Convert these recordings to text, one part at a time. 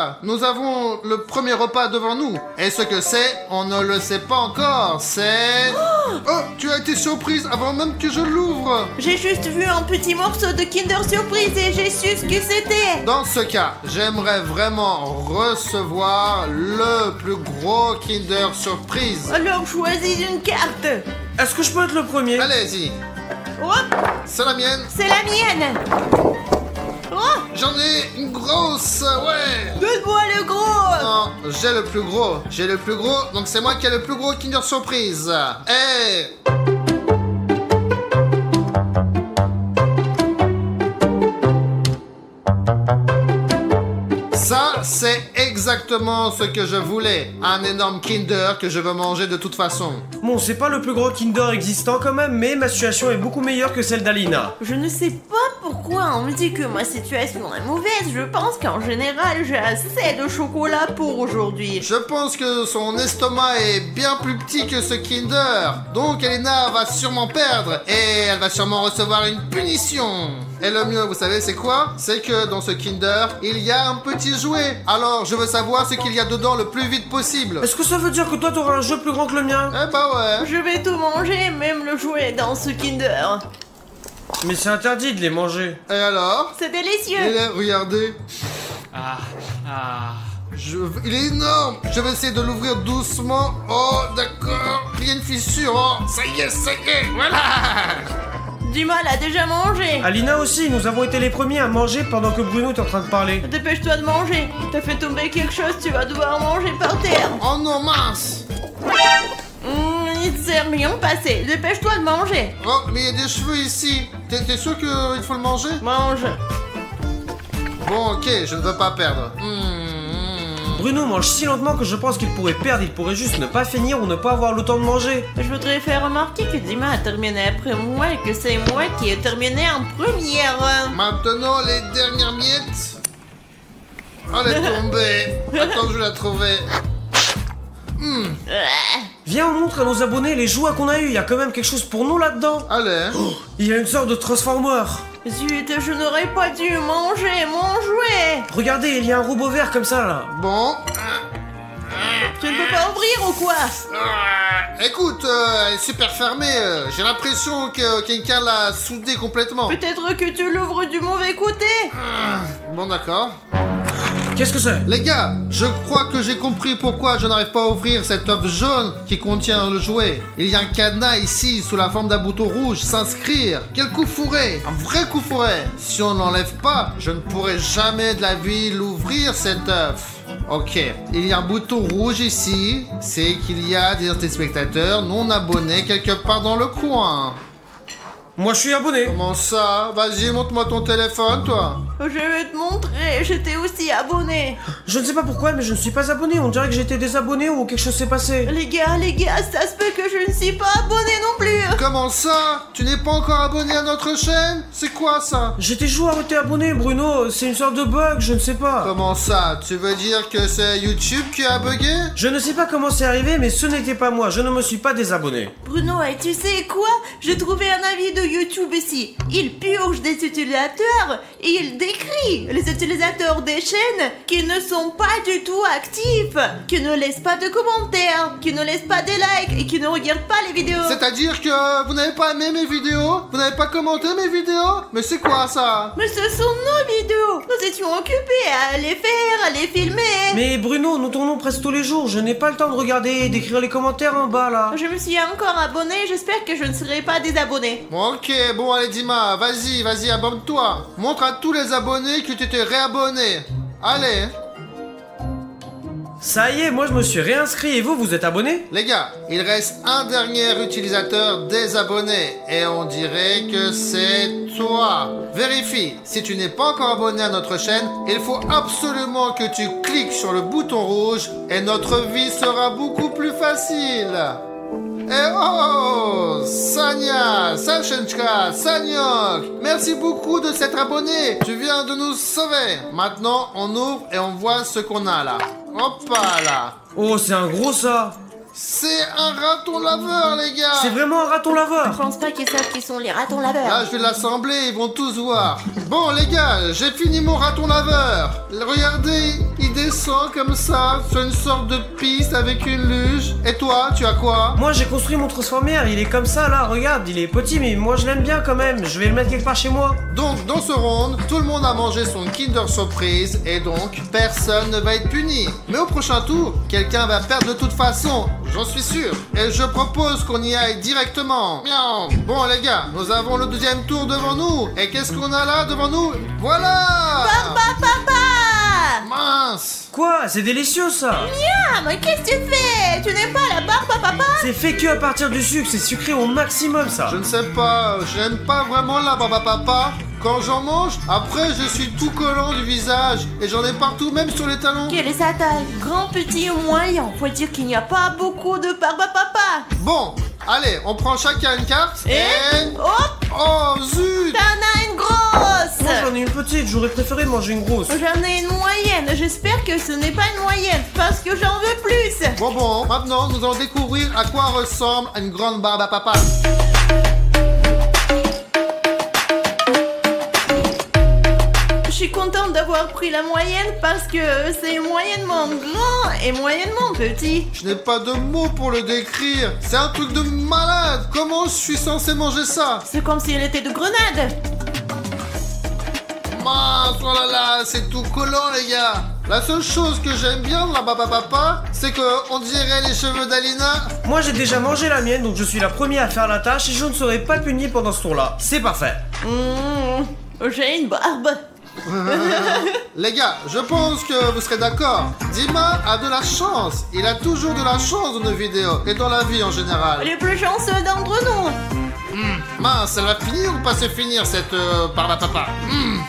cas, nous avons le premier repas devant nous. Et ce que c'est, on ne le sait pas encore. C'est... Oh, tu as été surprise avant même que je l'ouvre. J'ai juste vu un petit morceau de Kinder Surprise et j'ai su ce que c'était. Dans ce cas, j'aimerais vraiment recevoir le plus gros Kinder Surprise. Alors choisis une carte. Est-ce que je peux être le premier? Allez-y, Hop, c'est la mienne. c'est la mienne. Oh, J'en ai une grosse, ouais. donne-moi le gros. Non, j'ai le plus gros. J'ai le plus gros, donc c'est moi qui ai le plus gros Kinder Surprise. Eh, ça, c'est exactement ce que je voulais. Un énorme Kinder que je veux manger de toute façon. Bon, c'est pas le plus gros Kinder existant quand même, mais ma situation est beaucoup meilleure que celle d'Alina. Je ne sais pas pourquoi on me dit que ma situation est mauvaise. Je pense qu'en général, j'ai assez de chocolat pour aujourd'hui. Je pense que son estomac est bien plus petit que ce Kinder. Donc Elena va sûrement perdre et elle va sûrement recevoir une punition. Et le mieux, vous savez, c'est quoi? C'est que dans ce Kinder, il y a un petit jouet. Alors, je veux savoir ce qu'il y a dedans le plus vite possible. Est-ce que ça veut dire que toi t'auras un jeu plus grand que le mien? Eh bah ouais. Je vais tout manger, même le jouet dans ce Kinder. Mais c'est interdit de les manger. Et alors? C'est délicieux. Regardez. Il est énorme. Je vais essayer de l'ouvrir doucement. Oh, d'accord. Il y a une fissure. Oh, ça y est, voilà. Dima l'a déjà mangé. Alina aussi, nous avons été les premiers à manger pendant que Bruno est en train de parler. Dépêche-toi de manger. T'as fait tomber quelque chose, tu vas devoir manger par terre. Oh non, mince. Il ne s'est rien passé. Dépêche-toi de manger. Oh, mais il y a des cheveux ici. T'es sûr qu'il faut le manger? Mange. Bon, ok, je ne veux pas perdre. Bruno mange si lentement que je pense qu'il pourrait perdre, il pourrait juste ne pas finir ou ne pas avoir le temps de manger. Je voudrais faire remarquer que Dima a terminé après moi et que c'est moi qui ai terminé en première. Maintenant, les dernières miettes. Oh, elle est tombée. Attends, je vais la trouver. Viens, on montre à nos abonnés les jouets qu'on a eu, il y a quand même quelque chose pour nous là-dedans. Allez. Il y a une sorte de transformer. Zut, je n'aurais pas dû manger mon jouet. Regardez, il y a un robot vert comme ça là. Bon. Tu ne peux pas ouvrir ou quoi? Écoute, elle est super fermée. J'ai l'impression que quelqu'un l'a soudée complètement. Peut-être que tu l'ouvres du mauvais côté. Bon, d'accord. Qu'est-ce que c'est? Les gars, je crois que j'ai compris pourquoi je n'arrive pas à ouvrir cet œuf jaune qui contient le jouet. Il y a un cadenas ici sous la forme d'un bouton rouge, s'inscrire. Quel coup fourré! Un vrai coup fourré! Si on n'enlève pas, je ne pourrai jamais de la vie l'ouvrir cet œuf. Ok, il y a un bouton rouge ici, c'est qu'il y a des téléspectateurs non abonnés quelque part dans le coin. Moi je suis abonné. Comment ça? Vas-y, montre-moi ton téléphone, toi. Je vais te montrer, j'étais aussi abonné. Je ne sais pas pourquoi, mais je ne suis pas abonné. On dirait que j'étais désabonné ou quelque chose s'est passé. Les gars, ça se peut que je ne suis pas abonné non plus. Comment ça? Tu n'es pas encore abonné à notre chaîne? C'est quoi ça? J'ai toujours été abonné, Bruno. C'est une sorte de bug, je ne sais pas. Comment ça? Tu veux dire que c'est YouTube qui a bugué? Je ne sais pas comment c'est arrivé, mais ce n'était pas moi. Je ne me suis pas désabonné. Bruno, et tu sais quoi? J'ai trouvé un avis de YouTube ici. Il purge des utilisateurs et il décrit les utilisateurs des chaînes qui ne sont pas du tout actifs, qui ne laissent pas de commentaires, qui ne laissent pas de likes et qui ne regardent pas les vidéos. C'est-à-dire que vous n'avez pas aimé mes vidéos? Vous n'avez pas commenté mes vidéos? Mais c'est quoi ça? Mais ce sont nos vidéos. Nous étions occupés à les faire, à les filmer. Mais Bruno, nous tournons presque tous les jours. Je n'ai pas le temps de regarder et d'écrire les commentaires en bas là. Je me suis encore abonné, j'espère que je ne serai pas désabonné. Ok, bon allez Dima, vas-y, abonne-toi. Montre à tous les abonnés que tu t'es réabonné. Allez. Ça y est, moi je me suis réinscrit et vous êtes abonné? Les gars, il reste un dernier utilisateur désabonné et on dirait que c'est toi. Vérifie, si tu n'es pas encore abonné à notre chaîne, il faut absolument que tu cliques sur le bouton rouge et notre vie sera beaucoup plus facile. Et oh, Sanya, Sachenchka, Sanyok, merci beaucoup de s'être abonné. Tu viens de nous sauver. Maintenant, on ouvre et on voit ce qu'on a là. Hop là. Oh, c'est un gros ça. C'est un raton laveur, les gars. C'est vraiment un raton Je laveur. pense pas qu'ils savent qui sont les ratons Là, laveurs. je vais l'assembler, ils vont tous voir. Bon, les gars, j'ai fini mon raton laveur. Regardez, il descend comme ça, sur une sorte de piste avec une luge. Et toi, tu as quoi? Moi j'ai construit mon transformère, il est comme ça là, regarde, il est petit mais moi je l'aime bien quand même, je vais le mettre quelque part chez moi. Donc, dans ce round, tout le monde a mangé son Kinder Surprise et donc, personne ne va être puni. Mais au prochain tour, quelqu'un va perdre de toute façon, j'en suis sûr. Et je propose qu'on y aille directement. Miaou. Bon, les gars, nous avons le deuxième tour devant nous. Et qu'est-ce qu'on a là devant nous? Voilà! Papa! Mince! Quoi? C'est délicieux ça. Ah, mais qu'est-ce que tu fais? Tu n'aimes pas la barbe à papa? C'est fait que à partir du sucre, c'est sucré au maximum ça. Je ne sais pas, j'aime pas vraiment la barbe à papa. Quand j'en mange, après je suis tout collant du visage et j'en ai partout, même sur les talons. Quelle est sa taille? Grand, petit ou moyen? Faut dire qu'il n'y a pas beaucoup de barbe à papa. Bon, allez, on prend chacun une carte et... Hop! Oh zut! T'en as une grosse! Moi j'en ai une petite, j'aurais préféré manger une grosse. J'en ai une moyenne. J'espère que ce n'est pas une moyenne parce que j'en veux plus. Bon, maintenant nous allons découvrir à quoi ressemble une grande barbe à papa. Je suis contente d'avoir pris la moyenne parce que c'est moyennement grand et moyennement petit. Je n'ai pas de mots pour le décrire. C'est un truc de malade. Comment je suis censé manger ça? C'est comme si elle était de grenade. Mince, oh là là, c'est tout collant les gars. La seule chose que j'aime bien de la barbe à papa, c'est que on dirait les cheveux d'Alina. Moi j'ai déjà mangé la mienne donc je suis la première à faire la tâche et je ne serai pas puni pendant ce tour là. C'est parfait. J'ai une barbe. Les gars, je pense que vous serez d'accord. Dima a de la chance. Il a toujours de la chance dans nos vidéos et dans la vie en général. Les plus chanceux d'entre nous. Mince, elle va finir ou pas se finir cette barbe à papa?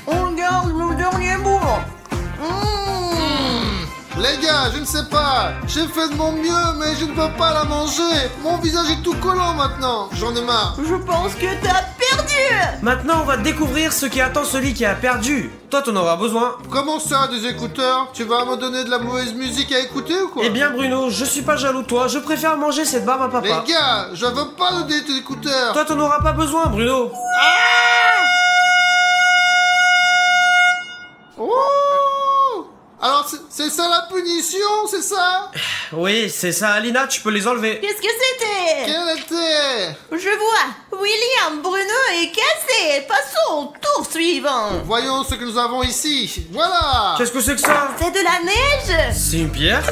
On garde le dernier bout. Les gars, je ne sais pas. J'ai fait de mon mieux, mais je ne peux pas la manger. Mon visage est tout collant maintenant. J'en ai marre. Je pense que t'as perdu. Maintenant on va découvrir ce qui attend celui qui a perdu. Toi t'en auras besoin. Comment ça, des écouteurs? Tu vas me donner de la mauvaise musique à écouter ou quoi? Eh bien Bruno, je suis pas jaloux de toi, je préfère manger cette barbe à papa. Les gars, je veux pas de des écouteurs. Toi t'en auras pas besoin Bruno. Oh! Alors, c'est ça la punition, c'est ça? Oui, c'est ça Alina, tu peux les enlever. Qu'est-ce que c'était? Quelle était? Je vois. William Bruno est cassé. Passons au tour suivant. Voyons ce que nous avons ici. Voilà! Qu'est-ce que c'est que ça? C'est de la neige. C'est une pierre?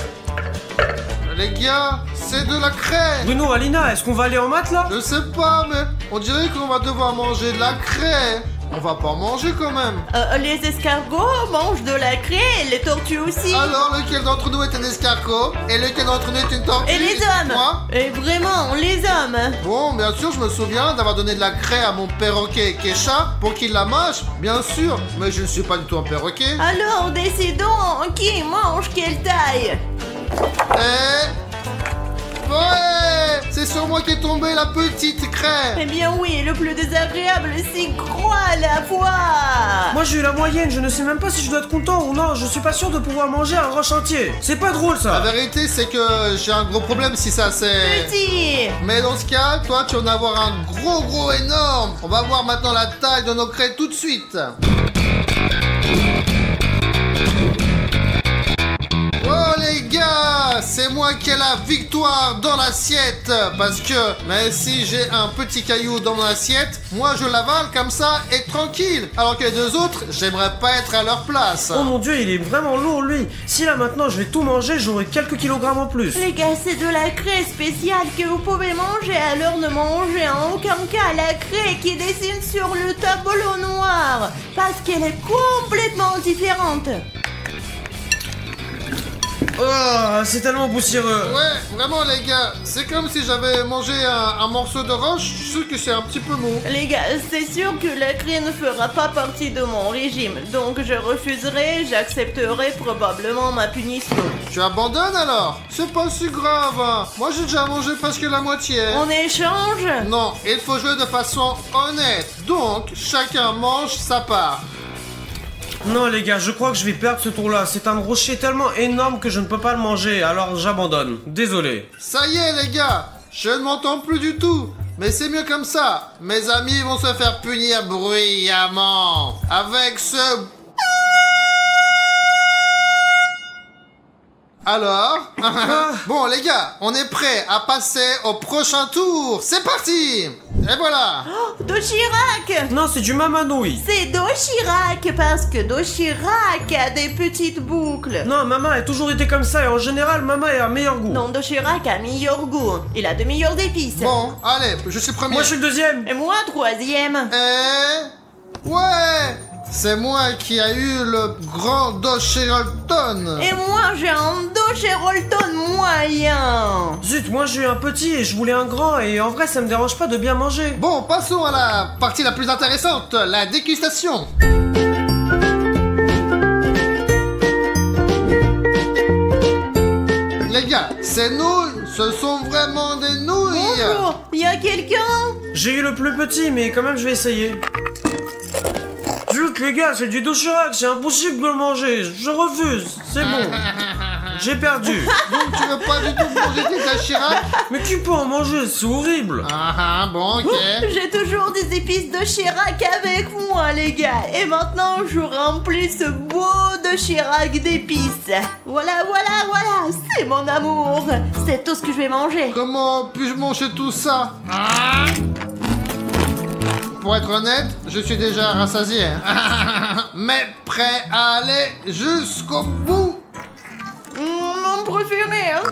Les gars, c'est de la craie. Bruno, Alina, est-ce qu'on va aller en maths là? Je sais pas, mais on dirait qu'on va devoir manger de la craie. On va pas en manger quand même. Les escargots mangent de la craie, les tortues aussi. Alors, lequel d'entre nous est un escargot? Et lequel d'entre nous est une tortue? Et les hommes. Moi? Et vraiment, les hommes. Bon, bien sûr, je me souviens d'avoir donné de la craie à mon perroquet Kesha pour qu'il la mâche, bien sûr. Mais je ne suis pas du tout un perroquet. Alors, décidons qui mange quelle taille. Ouais! C'est sur moi qu'est tombée la petite craie. Eh bien oui, le plus désagréable, c'est gros à la fois. Moi j'ai eu la moyenne, je ne sais même pas si je dois être content ou non, je suis pas sûr de pouvoir manger un roche entier. C'est pas drôle La ça. vérité, c'est que j'ai un gros problème si ça c'est... Petit. Mais dans ce cas, toi, tu vas en avoir un gros énorme. On va voir maintenant la taille de nos craies tout de suite. Oh les gars, c'est moi qui ai la victoire dans l'assiette. Parce que même si j'ai un petit caillou dans mon assiette, moi je l'avale comme ça et tranquille. Alors que les deux autres, j'aimerais pas être à leur place. Oh mon dieu, il est vraiment lourd lui. Si là maintenant je vais tout manger, j'aurai quelques kilogrammes en plus. Les gars, c'est de la craie spéciale que vous pouvez manger, alors ne mangez en aucun cas la craie qui dessine sur le tableau noir, parce qu'elle est complètement différente. Oh, c'est tellement poussiéreux. Ouais, vraiment les gars, c'est comme si j'avais mangé un morceau de roche, je suis sûr que c'est un petit peu mou. Les gars, c'est sûr que la craie ne fera pas partie de mon régime, donc je refuserai, j'accepterai probablement ma punition. Tu abandonnes alors? C'est pas si grave, hein. Moi j'ai déjà mangé presque la moitié. On échange? Non, il faut jouer de façon honnête. Donc, chacun mange sa part. Non les gars, je crois que je vais perdre ce tour-là. C'est un rocher tellement énorme que je ne peux pas le manger, alors j'abandonne. Désolé. Ça y est les gars, je ne m'entends plus du tout. Mais c'est mieux comme ça. Mes amis vont se faire punir bruyamment. Avec ce... Alors Bon les gars, on est prêts à passer au prochain tour. C'est parti. Et voilà. Oh, Dochirac! Non, c'est du mamanouille. C'est Dochirac parce que Dochirac a des petites boucles. Non, maman a toujours été comme ça et en général, maman a un meilleur goût. Non, Dochirac a meilleur goût. Il a de meilleures épices. Bon, allez, je suis premier. Moi je suis le deuxième. Et moi, troisième. Ouais, c'est moi qui a eu le grand Dochirolton. Et moi, j'ai un Dochirolton moyen. Zut, moi j'ai eu un petit et je voulais un grand et en vrai ça me dérange pas de bien manger. Bon, passons à la partie la plus intéressante, la dégustation. Les gars, ces nouilles, ce sont vraiment des nouilles. Bonjour, y a quelqu'un? J'ai eu le plus petit mais quand même je vais essayer. Zut les gars, c'est du Dochirac, c'est impossible de le manger, je refuse, c'est bon. J'ai perdu. Donc tu veux pas du tout manger tes Dochirac? Mais qui peut en manger, c'est horrible. Ah bon, ok. J'ai toujours des épices Dochirac avec moi, les gars. Et maintenant, je remplis ce beau Dochirac d'épices. Voilà, voilà, voilà. C'est mon amour. C'est tout ce que je vais manger. Comment puis-je manger tout ça? Pour être honnête, je suis déjà rassasié. Mais prêt à aller jusqu'au bout. Mon préféré, hein.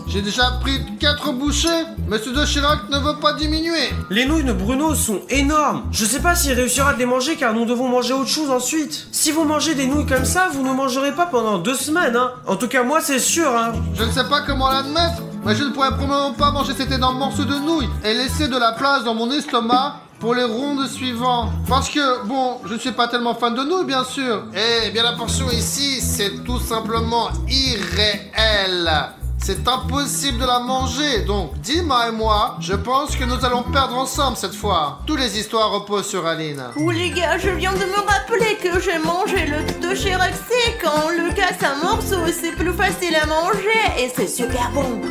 J'ai déjà pris 4 bouchées. Monsieur Dochirac ne veut pas diminuer. Les nouilles de Bruno sont énormes. Je sais pas s'il réussira à les manger car nous devons manger autre chose ensuite. Si vous mangez des nouilles comme ça, vous ne mangerez pas pendant 2 semaines, hein. En tout cas, moi, c'est sûr, hein. Je ne sais pas comment l'admettre, mais je ne pourrais probablement pas manger cet énorme morceau de nouilles et laisser de la place dans mon estomac pour les rondes suivantes. Parce que, bon, je ne suis pas tellement fan de nouilles, bien sûr. Eh bien, la portion ici, c'est tout simplement irréel. C'est impossible de la manger, donc Dima et moi, je pense que nous allons perdre ensemble cette fois. Toutes les histoires reposent sur Aline. Oh les gars, je viens de me rappeler que j'ai mangé le Dochirac sec. Quand on le casse en morceaux, c'est plus facile à manger et c'est super bon.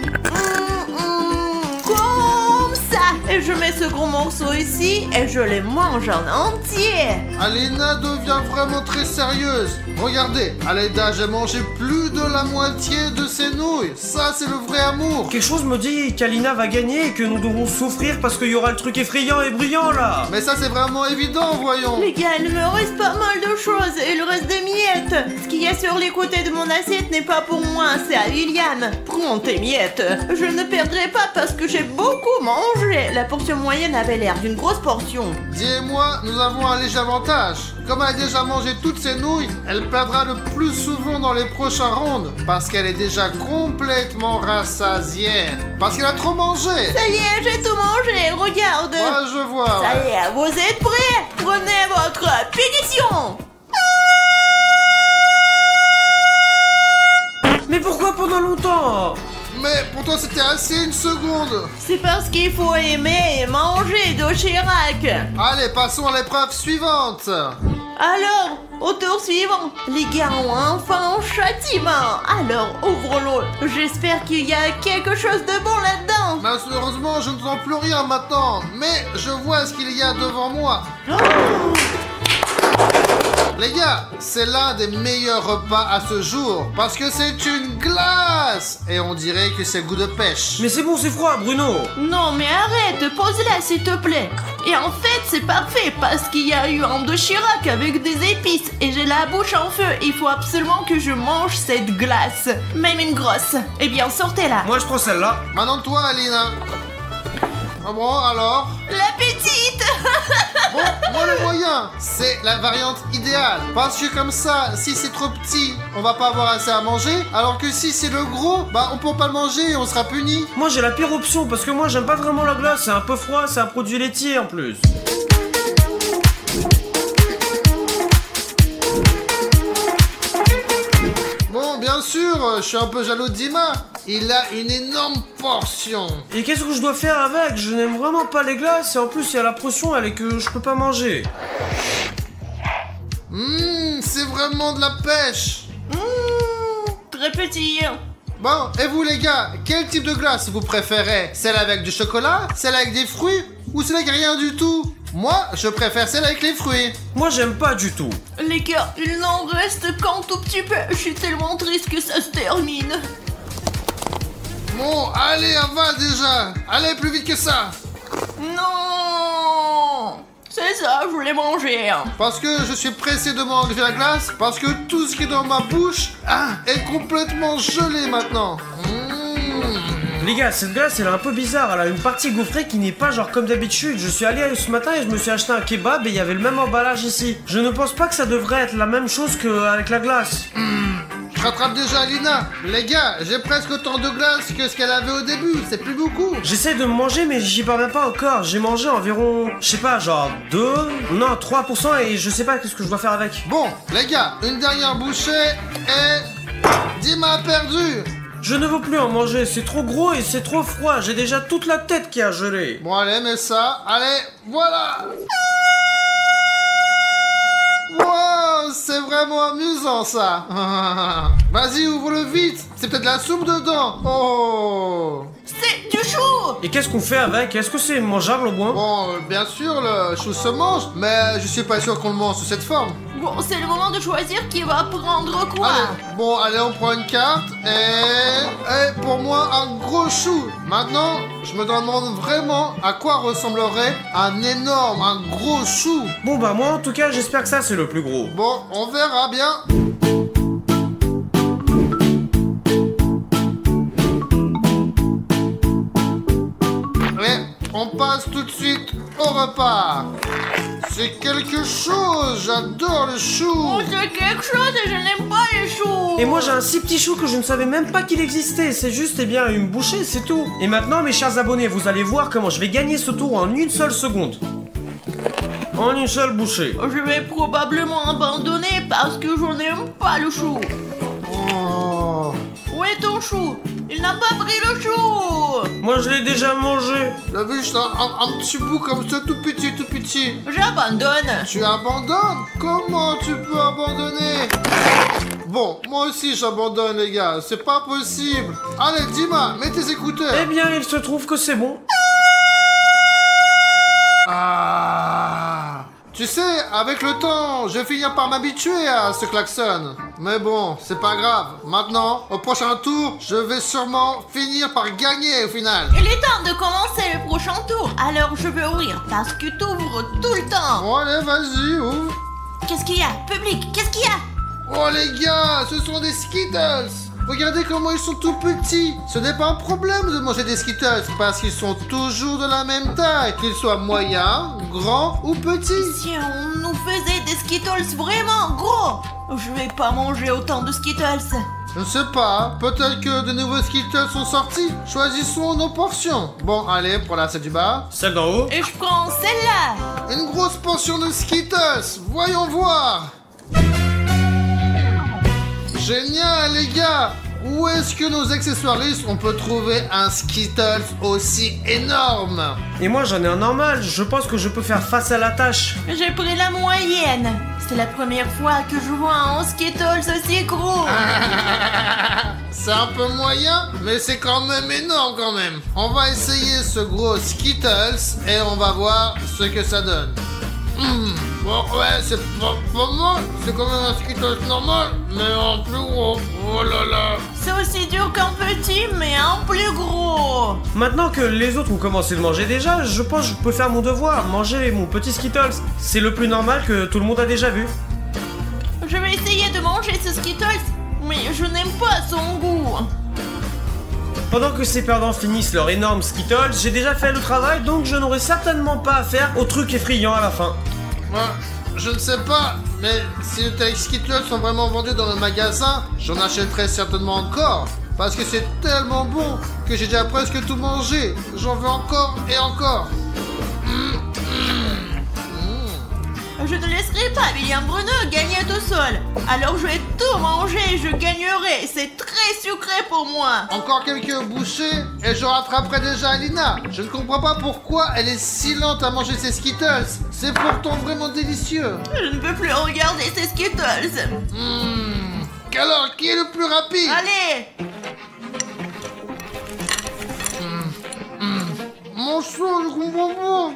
Comme ça. Et je mets ce gros morceau ici et je les mange en entier. Alina devient vraiment très sérieuse. Regardez, à Aleda, j'ai mangé plus de la moitié de ses nouilles. Ça, c'est le vrai amour. Quelque chose me dit qu'Alina va gagner et que nous devons souffrir parce qu'il y aura le truc effrayant et brillant là. Mais ça, c'est vraiment évident, voyons. Les gars, il me reste pas mal de choses et il reste des miettes. Ce qu'il y a sur les côtés de mon assiette n'est pas pour moi, c'est à William. Prends tes miettes. Je ne perdrai pas parce que j'ai beaucoup mangé. La portion moyenne avait l'air d'une grosse portion. Dis et moi, nous avons un léger avantage. Comme elle a déjà mangé toutes ses nouilles, elle perdra le plus souvent dans les prochains rounds parce qu'elle est déjà complètement rassasiée. Parce qu'elle a trop mangé. Ça y est, j'ai tout mangé, regarde. Ouais, je vois. Ça y est, vous êtes prêts? Prenez votre punition. Mais pourquoi pendant longtemps? Mais pour toi, c'était assez une seconde. C'est parce qu'il faut aimer et manger Dochirac. Allez, passons à l'épreuve suivante. Alors, au tour suivant, les gars ont enfin un châtiment. Alors, ouvrons-le. J'espère qu'il y a quelque chose de bon là-dedans. Malheureusement, je ne sens plus rien maintenant. Mais je vois ce qu'il y a devant moi. Les gars, c'est l'un des meilleurs repas à ce jour parce que c'est une glace et on dirait que c'est goût de pêche. Mais c'est bon, c'est froid, Bruno. Non, mais arrête, pose-la s'il te plaît. Et en fait, c'est parfait parce qu'il y a eu un Dochirac avec des épices et j'ai la bouche en feu. Il faut absolument que je mange cette glace, même une grosse. Eh bien, sortez-la. Moi, je prends celle-là. Maintenant toi, Alina. Ah bon, alors? La petite. Bon, moi le moyen, c'est la variante idéale. Parce que comme ça, si c'est trop petit, on va pas avoir assez à manger. Alors que si c'est le gros, bah on peut pas le manger et on sera puni. Moi, j'ai la pire option parce que moi, j'aime pas vraiment la glace. C'est un peu froid, c'est un produit laitier en plus. Bon, bien sûr, je suis un peu jaloux de Dima. Il a une énorme portion. Et qu'est-ce que je dois faire avec? Je n'aime vraiment pas les glaces et en plus, il y a la portion, elle est que je peux pas manger. C'est vraiment de la pêche. Très petit. Bon, et vous les gars, quel type de glace vous préférez? Celle avec du chocolat? Celle avec des fruits? Ou celle avec rien du tout? Moi, je préfère celle avec les fruits. Moi, j'aime pas du tout. Les gars, il n'en reste qu'un tout petit peu. Je suis tellement triste que ça se termine. Bon, allez, avale déjà. Allez, plus vite que ça. Non! C'est ça, je voulais manger. Parce que je suis pressé de manger la glace. Parce que tout ce qui est dans ma bouche est complètement gelé maintenant. Les gars, cette glace, elle est un peu bizarre. Elle a une partie gaufrée qui n'est pas genre comme d'habitude. Je suis allé ce matin et je me suis acheté un kebab et il y avait le même emballage ici. Je ne pense pas que ça devrait être la même chose qu'avec la glace. Je rattrape déjà Alina. Les gars, j'ai presque autant de glace que ce qu'elle avait au début. C'est plus beaucoup. J'essaie de manger mais j'y parviens pas encore. J'ai mangé environ, je sais pas, genre 3% et je sais pas qu'est-ce que je dois faire avec. Bon, les gars, une dernière bouchée et... Dima a perdu. Je ne veux plus en manger, c'est trop gros et c'est trop froid. J'ai déjà toute la tête qui a gelé. Bon, allez, mets ça. Allez, voilà. Wow, c'est vraiment amusant ça. Vas-y, ouvre-le vite. C'est peut-être la soupe dedans. Oh. C'est du chou! Et qu'est-ce qu'on fait avec? Est-ce que c'est mangeable au moins? Bon, bien sûr, le chou se mange, mais je suis pas sûr qu'on le mange sous cette forme. Bon, c'est le moment de choisir qui va prendre quoi. Allez, bon, allez, on prend une carte et pour moi, un gros chou. Maintenant, je me demande vraiment à quoi ressemblerait un gros chou. Bon bah moi en tout cas j'espère que ça c'est le plus gros. Bon, on verra bien. On passe tout de suite au repas. C'est quelque chose, j'adore le chou. Oh, c'est quelque chose et je n'aime pas les choux. Et moi j'ai un si petit chou que je ne savais même pas qu'il existait. C'est juste une bouchée, c'est tout. Et maintenant mes chers abonnés, vous allez voir comment je vais gagner ce tour en une seule seconde. En une seule bouchée. Je vais probablement abandonner parce que je n'aime pas le chou. Oh. Où est ton chou? Il n'a pas pris le chou. Moi je l'ai déjà mangé. T'as vu, c'est un petit bout comme ça, tout petit. J'abandonne. Tu abandonnes? Comment tu peux abandonner? Bon, moi aussi j'abandonne les gars, c'est pas possible. Allez, Dima, mets tes écouteurs. Eh bien il se trouve que c'est bon. Ah. Tu sais, avec le temps, je vais finir par m'habituer à ce klaxon. Mais bon, c'est pas grave. Maintenant, au prochain tour, je vais sûrement finir par gagner au final. Il est temps de commencer le prochain tour. Alors je vais ouvrir parce que tu ouvres tout le temps. Bon, allez, vas-y, ouvre. Qu'est-ce qu'il y a? Public, qu'est-ce qu'il y a? Oh les gars, ce sont des Skittles. Regardez comment ils sont tout petits. Ce n'est pas un problème de manger des Skittles parce qu'ils sont toujours de la même taille, qu'ils soient moyens, grands ou petits. Si on nous faisait des Skittles vraiment gros, je vais pas manger autant de Skittles. Je ne sais pas, peut-être que de nouveaux Skittles sont sortis. Choisissons nos portions. Bon, allez, pour la celle du bas. Celle d'en haut. Et je prends celle-là. Une grosse portion de Skittles. Voyons voir. Génial, les gars. Où est-ce que nos accessoiristes on peut trouver un Skittles aussi énorme? Et moi j'en ai un normal, je pense que je peux faire face à la tâche. J'ai pris la moyenne. C'est la première fois que je vois un Skittles aussi gros. C'est un peu moyen, mais c'est quand même énorme quand même. On va essayer ce gros Skittles et on va voir ce que ça donne. Bon, ouais, c'est pas mal. C'est quand même un Skittles normal, mais en plus gros. Oh là là. C'est aussi dur qu'un petit, mais un plus gros. Maintenant que les autres ont commencé de manger déjà, je pense que je peux faire mon devoir, manger mon petit Skittles. C'est le plus normal que tout le monde a déjà vu. Je vais essayer de manger ce Skittles, mais je n'aime pas son goût. Pendant que ces perdants finissent leur énorme Skittles, j'ai déjà fait le travail, donc je n'aurai certainement pas affaire au truc effrayant à la fin. Moi, je ne sais pas, mais si les tels Skittles sont vraiment vendus dans le magasin, j'en achèterai certainement encore. Parce que c'est tellement bon que j'ai déjà presque tout mangé. J'en veux encore et encore. Je ne laisserai pas William Bruno gagner tout seul. Alors je vais tout manger, je gagnerai. C'est très sucré pour moi. Encore quelques bouchées et je rattraperai déjà Alina. Je ne comprends pas pourquoi elle est si lente à manger ses Skittles. C'est pourtant vraiment délicieux. Je ne peux plus regarder ces Skittles. Alors, qui est le plus rapide? Allez. Mon sang, je comprends pas.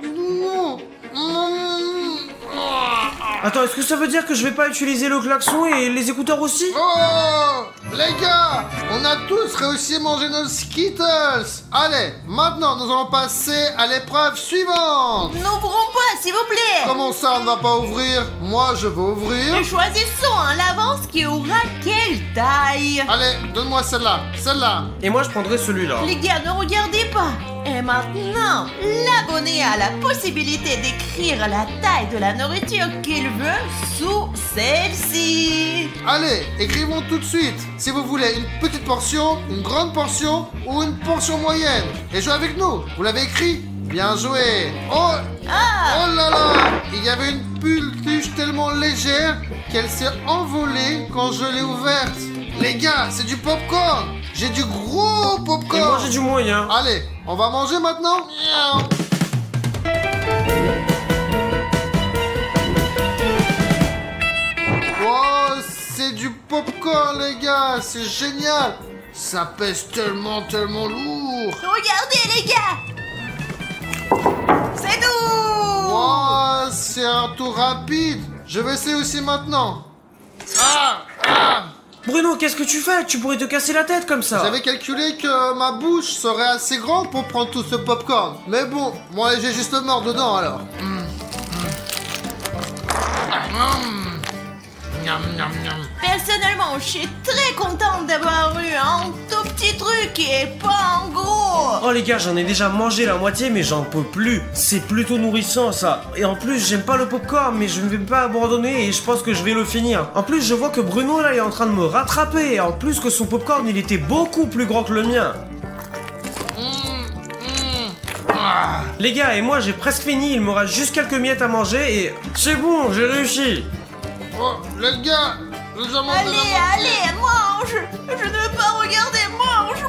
Attends, est-ce que ça veut dire que je vais pas utiliser le klaxon et les écouteurs aussi? Oh, les gars, on a tous réussi à manger nos Skittles. Allez, maintenant nous allons passer à l'épreuve suivante. N'ouvrons pas, s'il vous plaît. Comment ça, on ne va pas ouvrir? Moi, je veux ouvrir. Et choisissons à l'avance qui aura quelle taille. Allez, donne-moi celle-là, celle-là. Et moi je prendrai celui-là. Les gars, ne regardez pas. Et maintenant, l'abonné a la possibilité d'écrire la taille de la nourriture qu'il veut sous celle-ci. Allez, écrivons tout de suite si vous voulez une petite portion, une grande portion ou une portion moyenne. Et jouez avec nous, vous l'avez écrit? Bien joué. Oh, oh là là, il y avait une peluche tellement légère qu'elle s'est envolée quand je l'ai ouverte. Les gars, c'est du popcorn. J'ai du gros popcorn. Et moi j'ai du moyen. Allez, on va manger maintenant. Wow, c'est du popcorn, les gars. C'est génial. Ça pèse tellement lourd. Regardez, les gars. C'est tout. Wow, c'est un tour rapide. Je vais essayer aussi maintenant. Bruno, qu'est-ce que tu fais? Tu pourrais te casser la tête comme ça. J'avais calculé que ma bouche serait assez grande pour prendre tout ce popcorn. Mais bon, moi j'ai juste mort dedans alors. Personnellement, je suis très contente d'avoir eu un tout petit truc et pas un gros. Oh les gars, j'en ai déjà mangé la moitié mais j'en peux plus. C'est plutôt nourrissant ça. Et en plus, j'aime pas le popcorn mais je ne vais pas abandonner et je pense que je vais le finir. En plus, je vois que Bruno là est en train de me rattraper. Et en plus que son popcorn il était beaucoup plus grand que le mien. Les gars, et moi j'ai presque fini, il me reste juste quelques miettes à manger et c'est bon, j'ai réussi. Oh, les gars, nous avons Allez, mange. Je ne veux pas regarder, mange.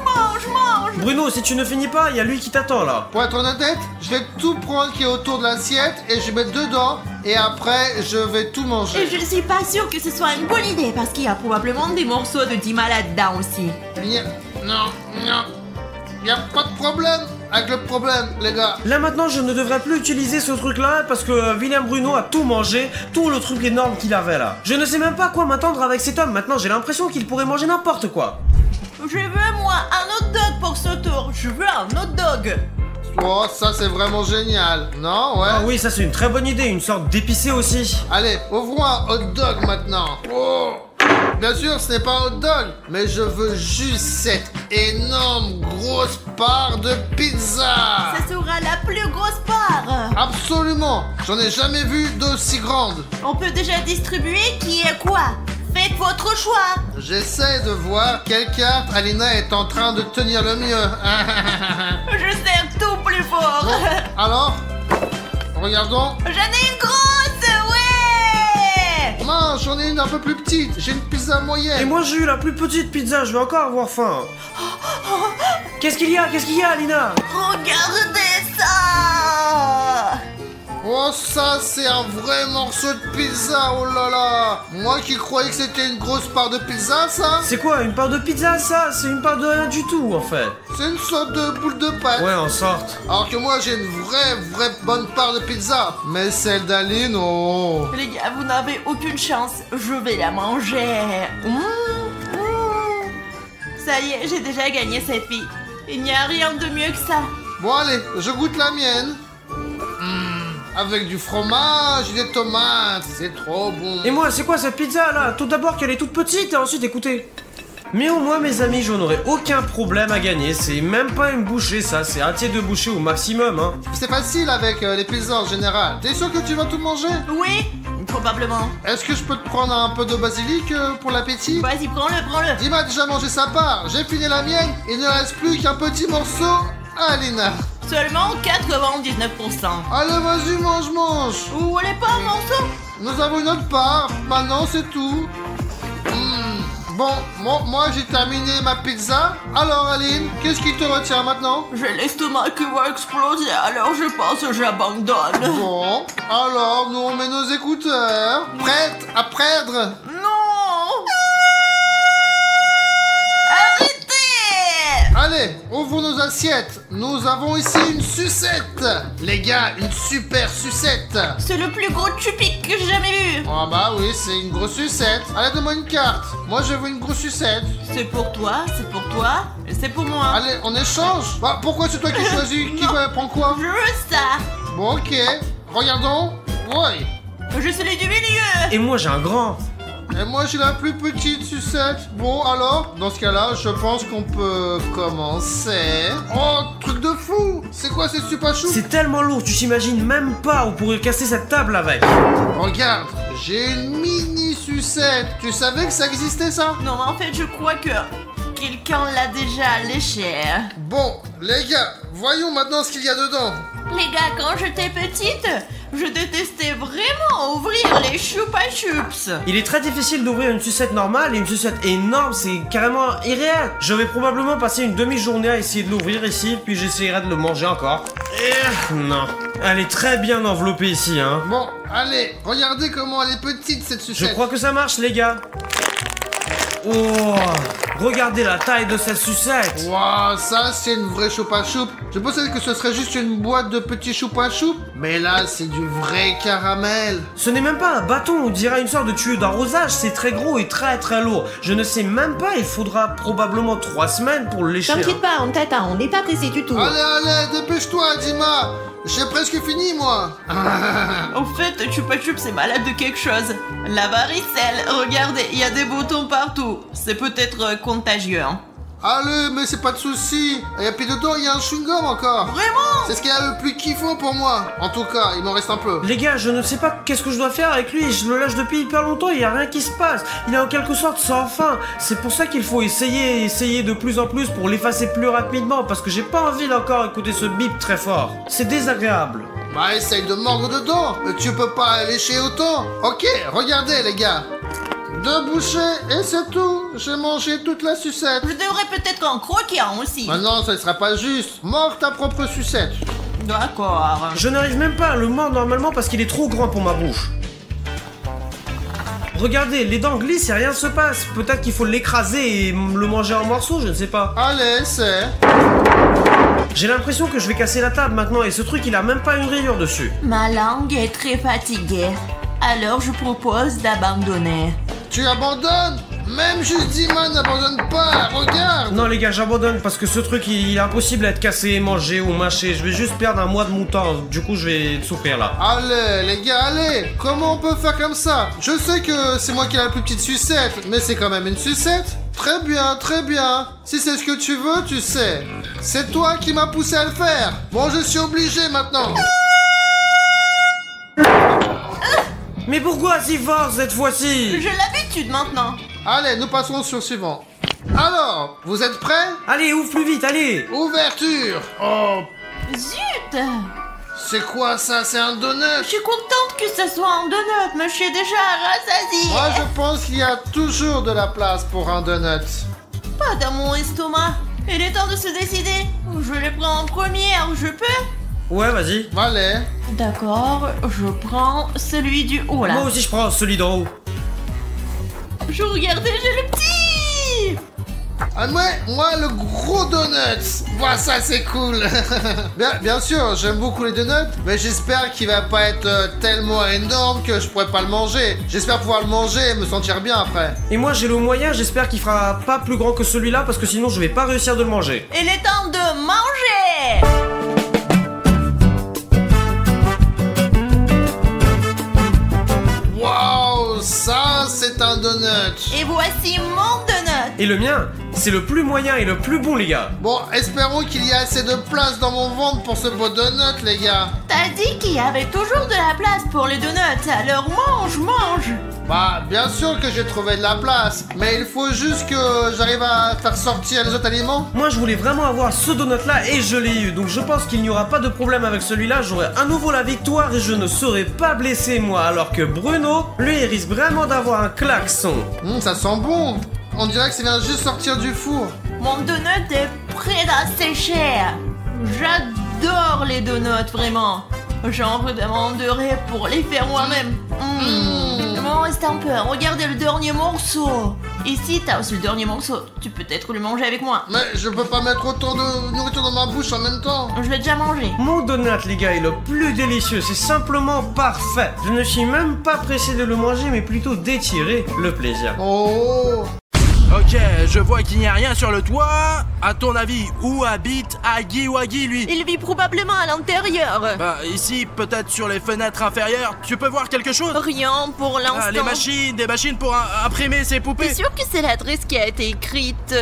Bruno, si tu ne finis pas, il y a lui qui t'attend là. Pour être honnête, je vais tout prendre qui est autour de l'assiette et je vais mettre dedans et après je vais tout manger. Et je ne suis pas sûre que ce soit une bonne idée parce qu'il y a probablement des morceaux de Dima là-dedans aussi. Non, il n'y a pas de problème avec le problème, les gars. Là maintenant, je ne devrais plus utiliser ce truc là parce que William Bruno a tout mangé, tout le truc énorme qu'il avait là. Je ne sais même pas quoi m'attendre avec cet homme. Maintenant, j'ai l'impression qu'il pourrait manger n'importe quoi. Je veux moi un hot dog pour ce tour. Je veux un hot dog. Oh, ça c'est vraiment génial. Non, ouais. Ah oui, ça c'est une très bonne idée, une sorte d'épicé aussi. Allez, ouvrons un hot dog maintenant. Oh. Bien sûr, ce n'est pas un hot dog, mais je veux juste cette énorme grosse part de pizza. Ça sera la plus grosse part. Absolument. J'en ai jamais vu d'aussi grande. On peut déjà distribuer qui est quoi. Faites votre choix. J'essaie de voir quelle carte Alina est en train de tenir le mieux. Je serre tout plus fort. Alors, regardons. J'en ai une grosse, ouais. Mince, j'en ai une un peu plus petite. J'ai une pizza Et moyenne. moi j'ai eu la plus petite pizza, je vais encore avoir faim. Qu'est-ce qu'il y a, Alina? Regardez ça. Oh, ça, c'est un vrai morceau de pizza. Oh là là. Moi qui croyais que c'était une grosse part de pizza, ça. C'est quoi, une part de pizza ça? C'est une part de rien du tout en fait. C'est une sorte de boule de pâte. Ouais, en sorte. Alors que moi, j'ai une vraie bonne part de pizza. Mais celle d'Aline, oh. Les gars, vous n'avez aucune chance. Je vais la manger. Ça y est, j'ai déjà gagné cette fille. Il n'y a rien de mieux que ça. Bon, allez, je goûte la mienne. Avec du fromage et des tomates, c'est trop bon. Et moi, c'est quoi cette pizza là? Tout d'abord qu'elle est toute petite et ensuite écoutez. Mais au moins mes amis, je n'aurai aucun problème à gagner. C'est même pas une bouchée ça, c'est un tiers de bouchée au maximum hein. C'est facile avec les pizzas en général. T'es sûr que tu vas tout manger? Oui, probablement. Est-ce que je peux te prendre un peu de basilic pour l'appétit? Vas-y, prends-le. Dima a déjà mangé sa part, j'ai fini la mienne, il ne reste plus qu'un petit morceau à Alina. Seulement 99%. Allez, vas-y, mange. Vous voulez pas un morceau? nous avons une autre part. Maintenant, c'est tout. Bon, moi j'ai terminé ma pizza. Alors Aline, qu'est-ce qui te retient maintenant? J'ai l'estomac qui va exploser, alors je pense que j'abandonne. Bon, alors nous on met nos écouteurs. Prête à perdre? Non! Arrêtez! Allez, ouvrons nos assiettes. Nous avons ici une sucette. Les gars, une super sucette. C'est le plus gros chupic que j'ai jamais vu. Ah bah oui, c'est une grosse sucette. Allez, donne-moi une carte. Moi, je veux une grosse sucette. C'est pour toi, et c'est pour moi. Allez, on échange. Bah, pourquoi c'est toi qui choisis? Qui va prendre quoi? Je veux ça. Bon, ok. Regardons. Ouais. Je suis celui du milieu. Et moi j'ai un grand. Et moi, j'ai la plus petite sucette. Bon, alors, dans ce cas-là, je pense qu'on peut commencer. Oh, truc de fou. C'est quoi cette super chou? C'est tellement lourd, tu t'imagines même pas, on pourrait casser cette table avec. Regarde, j'ai une mini sucette. Tu savais que ça existait, ça? Non, mais en fait, je crois que quelqu'un l'a déjà léché. Bon, les gars, voyons maintenant ce qu'il y a dedans. Les gars, quand j'étais petite, je détestais vraiment ouvrir les choupa choups. Il est très difficile d'ouvrir une sucette normale et une sucette énorme, c'est carrément irréel. Je vais probablement passer une demi-journée à essayer de l'ouvrir ici, puis j'essaierai de le manger encore. Non, elle est très bien enveloppée ici, hein. Bon, allez, regardez comment elle est petite cette Je sucette. crois que ça marche, les gars. Oh, regardez la taille de cette sucette. Waouh, ça c'est une vraie choupa choup. Je pensais que ce serait juste une boîte de petits choupa choup, mais là c'est du vrai caramel. Ce n'est même pas un bâton, on dirait une sorte de tuyau d'arrosage, c'est très gros et très très lourd. Je ne sais même pas, il faudra probablement 3 semaines pour le lécher. T'inquiète pas, on t'attend, on n'est pas pressé du tout. Allez, dépêche-toi, Dima. J'ai presque fini, moi. En fait, choupa choups c'est malade de quelque chose. La varicelle, regardez, il y a des boutons partout. C'est peut-être contagieux, hein. Allez, mais c'est pas de souci. Et puis dedans, il y a un chewing-gum encore. Vraiment? C'est ce qu'il y a le plus kiffant pour moi. En tout cas, il m'en reste un peu. Les gars, je ne sais pas qu'est-ce que je dois faire avec lui, je le lâche depuis hyper longtemps, il n'y a rien qui se passe. Il est en quelque sorte sans fin. C'est pour ça qu'il faut essayer de plus en plus pour l'effacer plus rapidement, parce que j'ai pas envie d'encore écouter ce bip très fort. C'est désagréable. Bah, essaye de mordre dedans. Tu peux pas lécher autant. Ok, regardez, les gars. 2 bouchées et c'est tout. J'ai mangé toute la sucette. Je devrais peut-être en croquer un aussi. Maintenant, ça ne sera pas juste. Mords ta propre sucette. D'accord. Je n'arrive même pas à le mordre normalement parce qu'il est trop grand pour ma bouche. Regardez, les dents glissent et rien ne se passe. Peut-être qu'il faut l'écraser et le manger en morceaux, je ne sais pas. Allez, c'est... J'ai l'impression que je vais casser la table maintenant et ce truc il a même pas une rayure dessus. Ma langue est très fatiguée. Alors je propose d'abandonner. Tu abandonnes? Même juste Dima n'abandonne pas, regarde. Non les gars, j'abandonne parce que ce truc il est impossible à être cassé, mangé ou mâché. Je vais juste perdre un mois de mon temps, du coup je vais souffrir là. Allez, les gars, allez. Comment on peut faire comme ça? Je sais que c'est moi qui ai la plus petite sucette, mais c'est quand même une sucette. Très bien, très bien. Si c'est ce que tu veux, tu sais. C'est toi qui m'as poussé à le faire. Bon, je suis obligé maintenant. Mais pourquoi si fort cette fois-ci? J'ai l'habitude maintenant. Allez, nous passons sur le suivant. Alors, vous êtes prêts? Allez, ouvre plus vite, allez. Ouverture. Oh, Zut! c'est quoi ça? C'est un donut? Je suis contente que ce soit un donut, mais je suis déjà rassasiée. Moi, je pense qu'il y a toujours de la place pour un donut. Pas dans mon estomac. Il est temps de se décider. Je les prends en première, je peux? Ouais, vas-y. Allez. D'accord, je prends celui du haut là. Moi aussi je prends celui d'en haut. Je regardais, j'ai le petit. Ah, moi, le gros donut. Voilà, ça, c'est cool. bien sûr, j'aime beaucoup les donuts, mais j'espère qu'il va pas être tellement énorme que je pourrais pas le manger. J'espère pouvoir le manger et me sentir bien après. Et moi j'ai le moyen, j'espère qu'il fera pas plus grand que celui-là parce que sinon je vais pas réussir de le manger. Il est temps de manger. Waouh, ça, c'est un donut. Et voici mon donut. Et le mien, c'est le plus moyen et le plus bon les gars. Bon, espérons qu'il y ait assez de place dans mon ventre pour ce beau donut, les gars. T'as dit qu'il y avait toujours de la place pour les donuts, alors mange. Bah, bien sûr que j'ai trouvé de la place, mais il faut juste que j'arrive à faire sortir les autres aliments. Moi je voulais vraiment avoir ce donut là et je l'ai eu, donc je pense qu'il n'y aura pas de problème avec celui-là, j'aurai à nouveau la victoire et je ne serai pas blessé moi, alors que Bruno, lui il risque vraiment d'avoir un klaxon. Ça sent bon. On dirait que ça vient juste sortir du four. Mon donut est prêt à sécher. J'adore les donuts, vraiment. J'en redemanderai pour les faire moi-même. Bon, reste un peu. Regardez le dernier morceau. Ici, t'as aussi le dernier morceau. Tu peux peut-être le manger avec moi. Mais je peux pas mettre autant de nourriture dans ma bouche en même temps. Je l'ai déjà mangé. Mon donut les gars est le plus délicieux, c'est simplement parfait. Je ne suis même pas pressé de le manger mais plutôt d'étirer le plaisir. Oh. Ok, je vois qu'il n'y a rien sur le toit. À ton avis, où habite Huggy Wuggy, lui? Il vit probablement à l'intérieur. Bah, ici, peut-être sur les fenêtres inférieures. Tu peux voir quelque chose? Rien pour l'instant. Des machines pour imprimer ces poupées. T'es sûr que c'est l'adresse qui a été écrite?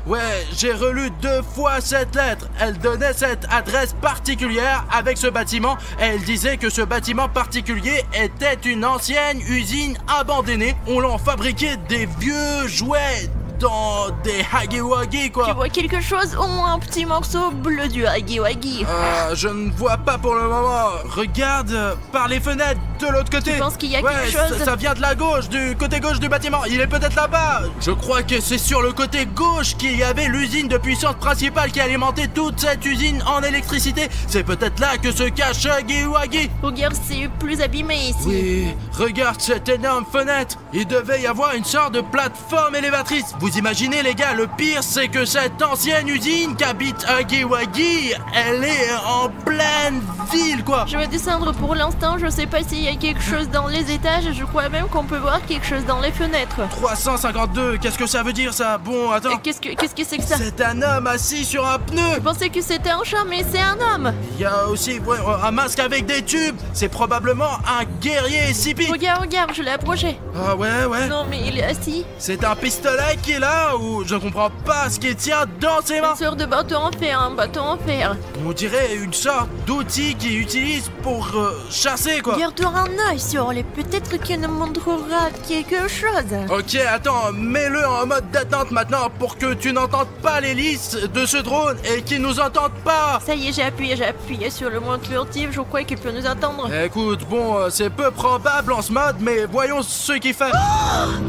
Ouais, j'ai relu 2 fois cette lettre. Elle donnait cette adresse particulière avec ce bâtiment. Et elle disait que ce bâtiment particulier était une ancienne usine abandonnée. On l'en fabriquait des vieux jouets dans des Huggy Wuggy, quoi. Tu vois quelque chose? Au moins un petit morceau bleu du Huggy Wuggy. Je ne vois pas pour le moment. Regarde par les fenêtres de l'autre côté. Tu penses qu'il y a quelque chose? Ça vient de la gauche, du côté gauche du bâtiment. Il est peut-être là-bas. Je crois que c'est sur le côté gauche qu'il y avait l'usine de puissance principale qui alimentait toute cette usine en électricité. C'est peut-être là que se cache Huggy Wuggy. Regarde, c'est plus abîmé ici. Oui, regarde cette énorme fenêtre. Il devait y avoir une sorte de plateforme élévatrice. Vous imaginez les gars, le pire c'est que cette ancienne usine qu'habite Huggy Wuggy, elle est en pleine ville, quoi. Je vais descendre pour l'instant, je sais pas s'il y a quelque chose dans les étages, je crois même qu'on peut voir quelque chose dans les fenêtres. 352, qu'est-ce que ça veut dire ça? Bon, attends. Qu'est-ce que c'est que ça? C'est un homme assis sur un pneu. Je pensais que c'était un chat, mais c'est un homme. Il y a aussi un masque avec des tubes. C'est probablement un guerrier SCP. Regarde, je l'ai approché. Ah ouais. Non, mais il est assis. C'est un pistolet qui est là ou je comprends pas ce qu'il tient dans ses mains. Une sorte de bâton en fer, un bâton en fer. On dirait une sorte d'outil qu'il utilise pour chasser, quoi. Garde-toi un œil sur les, peut-être qu'il nous montrera quelque chose. Ok, attends, mets-le en mode d'attente maintenant pour que tu n'entendes pas l'hélice de ce drone et qu'il nous entende pas. Ça y est, j'ai appuyé sur le mode furtif, je crois qu'il peut nous entendre. Écoute, bon, c'est peu probable en ce mode, mais voyons ce qu'il fait.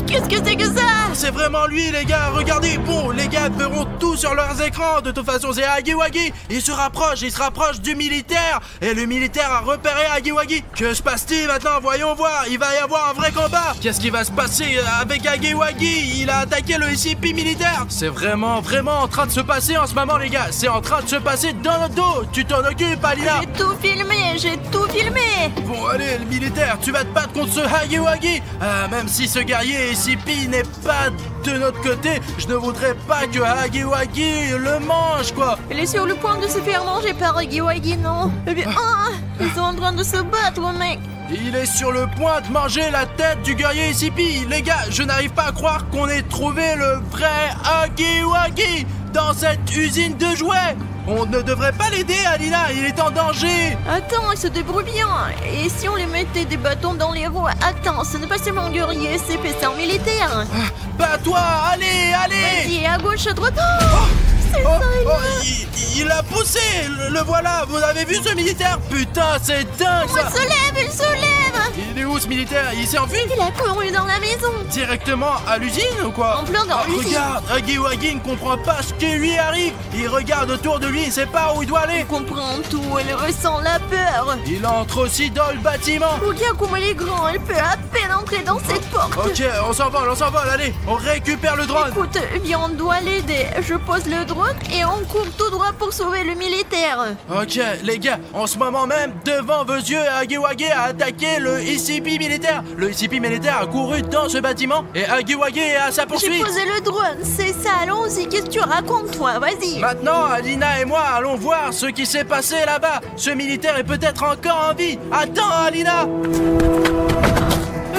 Qu'est-ce que c'est que ça? C'est vraiment lui, les gars, regardez. Bon, les gars verront tout sur leurs écrans. De toute façon, c'est Huggy Wuggy. Il se rapproche du militaire. Et le militaire a repéré Huggy Wuggy. Que se passe-t-il maintenant? Voyons voir. Il va y avoir un vrai combat. Qu'est-ce qui va se passer avec Huggy Wuggy? Il a attaqué le SCP militaire. C'est vraiment en train de se passer en ce moment, les gars. C'est en train de se passer dans notre dos. Tu t'en occupes, Alina? J'ai tout filmé. Bon, allez, le militaire, tu vas te battre contre ce Huggy Wuggy. Même si ce guerrier SCP n'est pas de notre côté, je ne voudrais pas que Huggy Wuggy le mange, quoi. Il est sur le point de se faire manger par Huggy Wuggy, non? Eh bien, ils sont en train de se battre, mec. Il est sur le point de manger la tête du guerrier SCP. Les gars, je n'arrive pas à croire qu'on ait trouvé le vrai Huggy Wuggy dans cette usine de jouets. On ne devrait pas l'aider, Alina, il est en danger. Attends, il se débrouille bien. Et si on lui mettait des bâtons dans les roues? Attends, ce n'est pas seulement un guerrier SCP, c'est un militaire. Bats-toi, allez. Vas-y, à gauche, à droite. Il l'a poussé, le voilà. Vous avez vu ce militaire? Putain, c'est dingue ça. Il se lève. Il est où ce militaire? Il s'est enfui? Il a couru dans la maison. Directement à l'usine ou quoi? En plein dans l'usine. Regarde, Huggy Wuggy ne comprend pas ce qui lui arrive. Il regarde autour de lui, il sait pas où il doit aller. Il comprend tout, il ressent la peur. Il entre aussi dans le bâtiment. Regarde comment il est grand, il peut à peine entrer dans cette porte. Ok, on s'envole, allez, on récupère le drone. Écoute, bien, on doit l'aider. Je pose le drone et on court tout droit pour sauver le militaire. Ok, les gars, en ce moment même, devant vos yeux, Huggy Wuggy a attaqué le SCP militaire. Le SCP militaire a couru dans ce bâtiment et Huggy Wuggy est à sa poursuite. J'ai posé le drone, c'est ça, allons-y, qu'est-ce que tu racontes, toi? Vas-y. Maintenant, Alina et moi allons voir ce qui s'est passé là-bas. Ce militaire est peut-être encore en vie. Attends, Alina.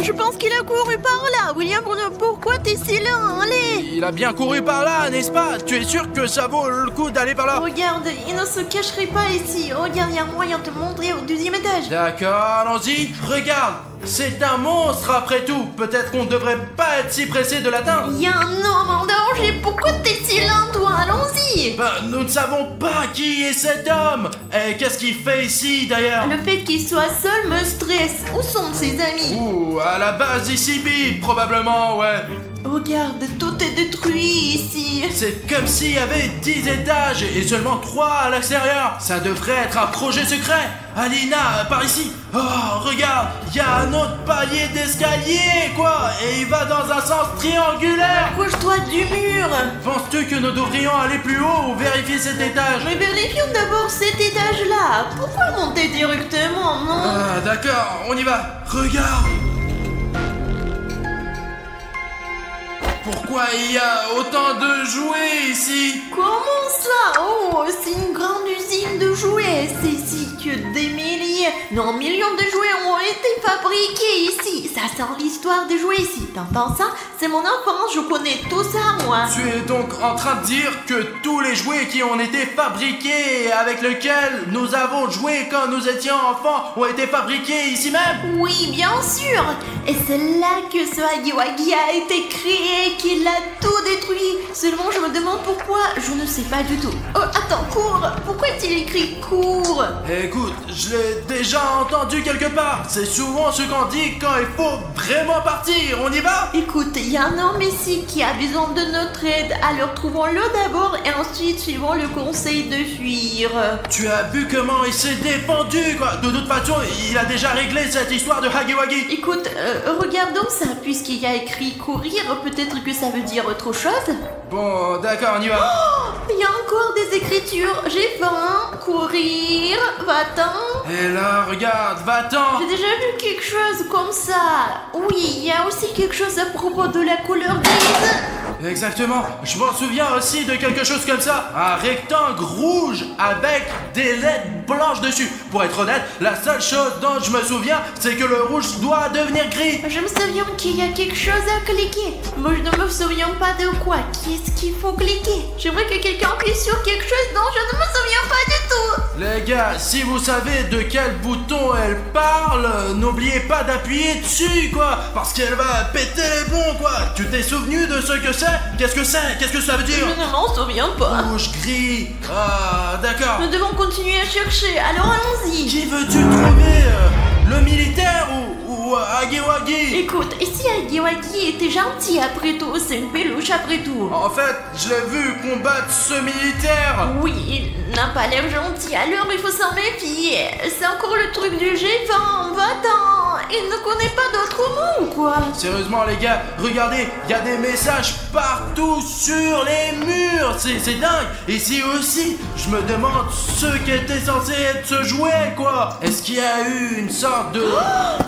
Je pense qu'il a couru par là. William, pourquoi t'es si lent? Allez. Il a bien couru par là, n'est-ce pas? Tu es sûr que ça vaut le coup d'aller par là? Regarde, il ne se cacherait pas ici. Regarde, il y a moyen de te montrer au 2e étage. D'accord, allons-y. Regarde, C'est un monstre après tout. Peut-être qu'on devrait pas être si pressé de l'atteindre. Il y a un homme en danger, pourquoi t'es si lent, toi? Allons-y. Nous ne savons pas qui est cet homme. Et qu'est-ce qu'il fait ici d'ailleurs? Le fait qu'il soit seul me stresse. Où sont ses amis? Ouh, à la base d'ICP, probablement, ouais. Regarde, tout est détruit ici. C'est comme s'il y avait 10 étages et seulement 3 à l'extérieur. Ça devrait être un projet secret. Alina, par ici. Oh, regarde, il y a un autre palier d'escalier, quoi. Et il va dans un sens triangulaire. Approche-toi du mur. Penses-tu que nous devrions aller plus haut ou vérifier cet étage? Mais vérifions d'abord cet étage-là. Pourquoi monter directement, non? Ah, d'accord, on y va. Regarde. Pourquoi il y a autant de jouets ici? Comment ça? Oh, c'est une grande usine de jouets. C'est ici que des milliers, non millions de jouets ont été fabriqués ici. Ça sent l'histoire des jouets ici. T'entends ça? C'est mon enfance, je connais tout ça, moi. Tu es donc en train de dire que tous les jouets qui ont été fabriqués et avec lesquels nous avons joué quand nous étions enfants ont été fabriqués ici même? Oui, bien sûr. Et c'est là que ce Hagiwagi a été créé, qu'il a tout détruit. Seulement, je me demande pourquoi. Je ne sais pas du tout. Oh, attends, cours. Pourquoi est-il écrit cours? Écoute, je l'ai déjà entendu quelque part. C'est souvent ce qu'on dit quand il faut vraiment partir. On y va? Écoute, il y a un homme ici qui a besoin de notre aide. Alors trouvons-le d'abord et ensuite suivons le conseil de fuir. Tu as vu comment il s'est défendu, quoi. De toute façon, il a déjà réglé cette histoire de Hagiwagi. Écoute, regardons ça. Puisqu'il y a écrit courir, peut-être que ça veut dire autre chose. Bon, d'accord, on y va. Oh, il y a encore des écritures. J'ai faim. Courir. Va-t'en. Et là, regarde, va-t'en. J'ai déjà vu quelque chose comme ça. Oui, il y a aussi quelque chose à propos de la couleur grise. Exactement, je m'en souviens aussi de quelque chose comme ça. Un rectangle rouge avec des lettres blanches dessus. Pour être honnête, la seule chose dont je me souviens, c'est que le rouge doit devenir gris. Je me souviens qu'il y a quelque chose à cliquer. Moi, je ne me souviens pas de quoi. Qu'est-ce qu'il faut cliquer? J'aimerais que quelqu'un appuie sur quelque chose dont je ne me souviens pas du tout. Les gars, si vous savez de quel bouton elle parle, n'oubliez pas d'appuyer dessus, quoi. Parce qu'elle va péter les plombs, quoi. Tu t'es souvenu de ce que c'est? Qu'est-ce que c'est? Qu'est-ce que ça veut dire? Je ne m'en souviens pas. Rouge, gris. Ah, d'accord. Nous devons continuer à chercher, alors allons-y. Qui veux-tu trouver? Le militaire ou Hagiwagi? Écoute, et si Hagiwagi était gentil après tout? C'est une peluche après tout. En fait, je l'ai vu combattre ce militaire. Oui, il n'a pas l'air gentil, alors il faut s'en méfier. C'est encore le truc du G20, va-t'en. Il ne connaît pas d'autres mots ou quoi? Sérieusement les gars, regardez, il y a des messages partout sur les murs. C'est dingue. Ici aussi, je me demande ce qu'était censé être ce jouet, quoi. Est-ce qu'il y a eu une sorte de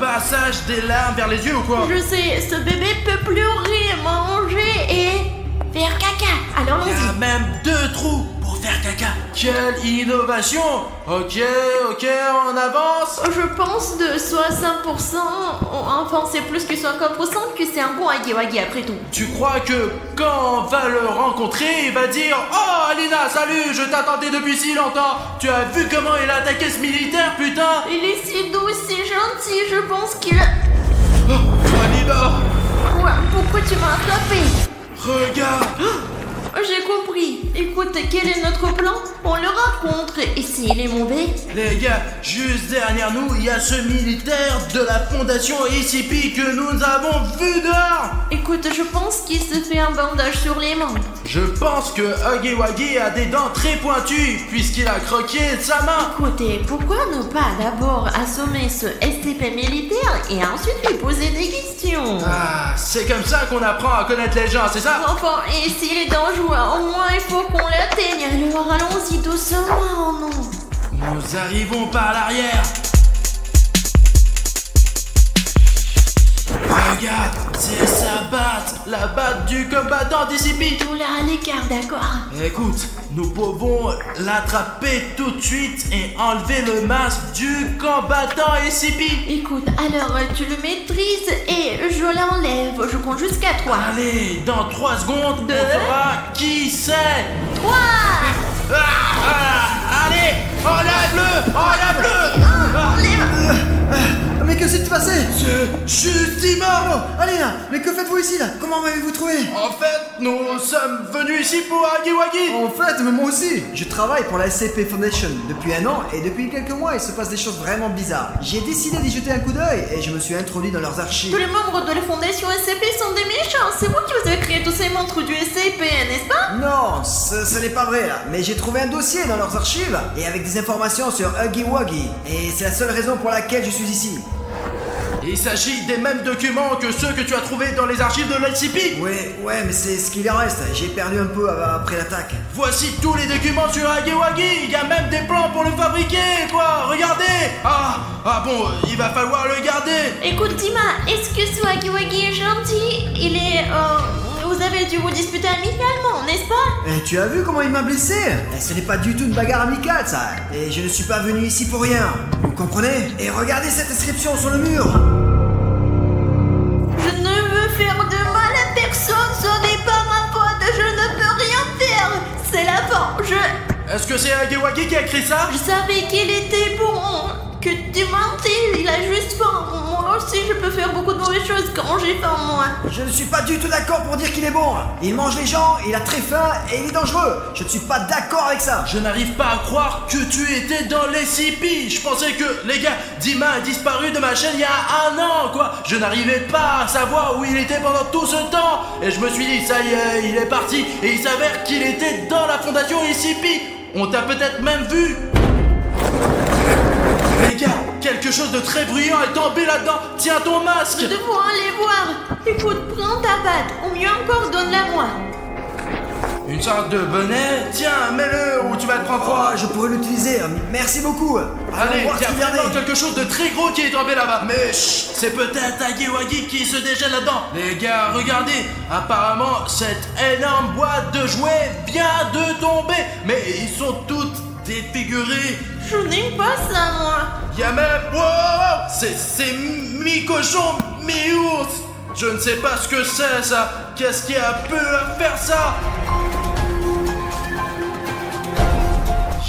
passage des larmes vers les yeux ou quoi? Je sais, ce bébé peut pleurer, manger et faire caca. Alors Il y a allons-y. même 2 trous pour faire caca. Quelle innovation. Ok, on avance. Je pense de 60%, enfin c'est plus que 50% que c'est un bon Hagiwagi après tout. Tu crois que quand on va le rencontrer, il va dire « Oh Alina, salut, je t'attendais depuis si longtemps. Tu as vu comment il a attaqué ce militaire, putain ?» Il est si doux, si gentil, je pense qu'il a... Oh, Alina, Quoi? Pourquoi tu m'as attrapé? regarde. J'ai compris. Écoute, quel est notre plan? On le rencontre, et s'il est mauvais? Les gars, juste derrière nous, il y a ce militaire de la fondation ICP que nous avons vu dehors. Écoute, je pense qu'il se fait un bandage sur les mains. Je pense que Hagiwagi a des dents très pointues puisqu'il a croqué sa main. Écoutez, pourquoi ne pas d'abord assommer ce SCP militaire et ensuite lui poser des questions? Ah, c'est comme ça qu'on apprend à connaître les gens, c'est ça? Enfin, et s'il est dangereux, au moins il faut qu'on l'atteigne. Alors allons-y doucement, non? Nous arrivons par l'arrière. Regarde, c'est sa batte, la batte du combattant d'ICP. Tout là à l'écart, d'accord? Écoute, nous pouvons l'attraper tout de suite et enlever le masque du combattant ICP. Écoute, alors tu le maîtrises et je l'enlève. Je compte jusqu'à 3. Allez, dans 3 secondes, Deux. on saura qui c'est. 3. Allez, enlève-le. Enlève. Mais mais que s'est-il passé? C'est juste Dima. Allez là, mais que faites-vous ici là? Comment m'avez-vous trouvé? En fait, nous sommes venus ici pour Huggy Wuggy. En fait, mais moi aussi. Je travaille pour la SCP Foundation depuis 1 an et depuis quelques mois, il se passe des choses vraiment bizarres. J'ai décidé d'y jeter un coup d'œil et je me suis introduit dans leurs archives. Tous les membres de la fondation SCP sont des méchants. C'est vous qui vous avez créé tous ces monstres du SCP, n'est-ce pas? Non, ce n'est pas vrai là. Mais j'ai trouvé un dossier dans leurs archives et avec des informations sur Huggy Wuggy. Et c'est la seule raison pour laquelle je suis ici. Il s'agit des mêmes documents que ceux que tu as trouvés dans les archives de l'ICP. Ouais, mais c'est ce qu'il en reste. J'ai perdu un peu après l'attaque. Voici tous les documents sur Huggy Wuggy. Il y a même des plans pour le fabriquer, quoi. Regardez. Ah bon, il va falloir le garder. Écoute, Dima, est-ce que ce Huggy Wuggy est gentil? Il est... Vous avez dû vous disputer amicalement, n'est-ce pas? Et tu as vu comment il m'a blessé? Ce n'est pas du tout une bagarre amicale, ça. Et je ne suis pas venu ici pour rien. Vous comprenez? Et regardez cette inscription sur le mur. Je ne veux faire de mal à personne, ce n'est pas ma faute, je ne peux rien faire. C'est la fin, Est-ce que c'est Huggy Wuggy qui a écrit ça? Je savais qu'il était bon, que tu mentais, il a juste faim. Moi aussi, je peux faire beaucoup de mauvaises choses quand j'ai faim, moi. Je ne suis pas du tout d'accord pour dire qu'il est bon. Il mange les gens, il a très faim et il est dangereux. Je ne suis pas d'accord avec ça. Je n'arrive pas à croire que tu étais dans les CP. Je pensais que, les gars, Dima a disparu de ma chaîne il y a 1 an, quoi. Je n'arrivais pas à savoir où il était pendant tout ce temps. Et je me suis dit, ça y est, il est parti. Et il s'avère qu'il était dans la fondation ICP. On t'a peut-être même vu. Les gars, quelque chose de très bruyant est tombé là-dedans. Tiens ton masque. Nous devons aller voir. Écoute, prends ta batte, ou mieux encore, donne-la-moi. Une sorte de bonnet. Tiens, mets-le ou tu vas te prendre froid. Je pourrais l'utiliser. Merci beaucoup. Allez, il y a vraiment quelque chose de très gros qui est tombé là-bas. Mais chut, c'est peut-être Huggy Wuggy qui se déchaîne là-dedans. Les gars, regardez. Apparemment, cette énorme boîte de jouets vient de tomber. Mais ils sont toutes défigurés. Je n'aime pas ça, moi. Y'a même... Wow, c'est mi-cochon, mi-ours. Je ne sais pas ce que c'est, ça. Qu'est-ce qui a pu faire ça?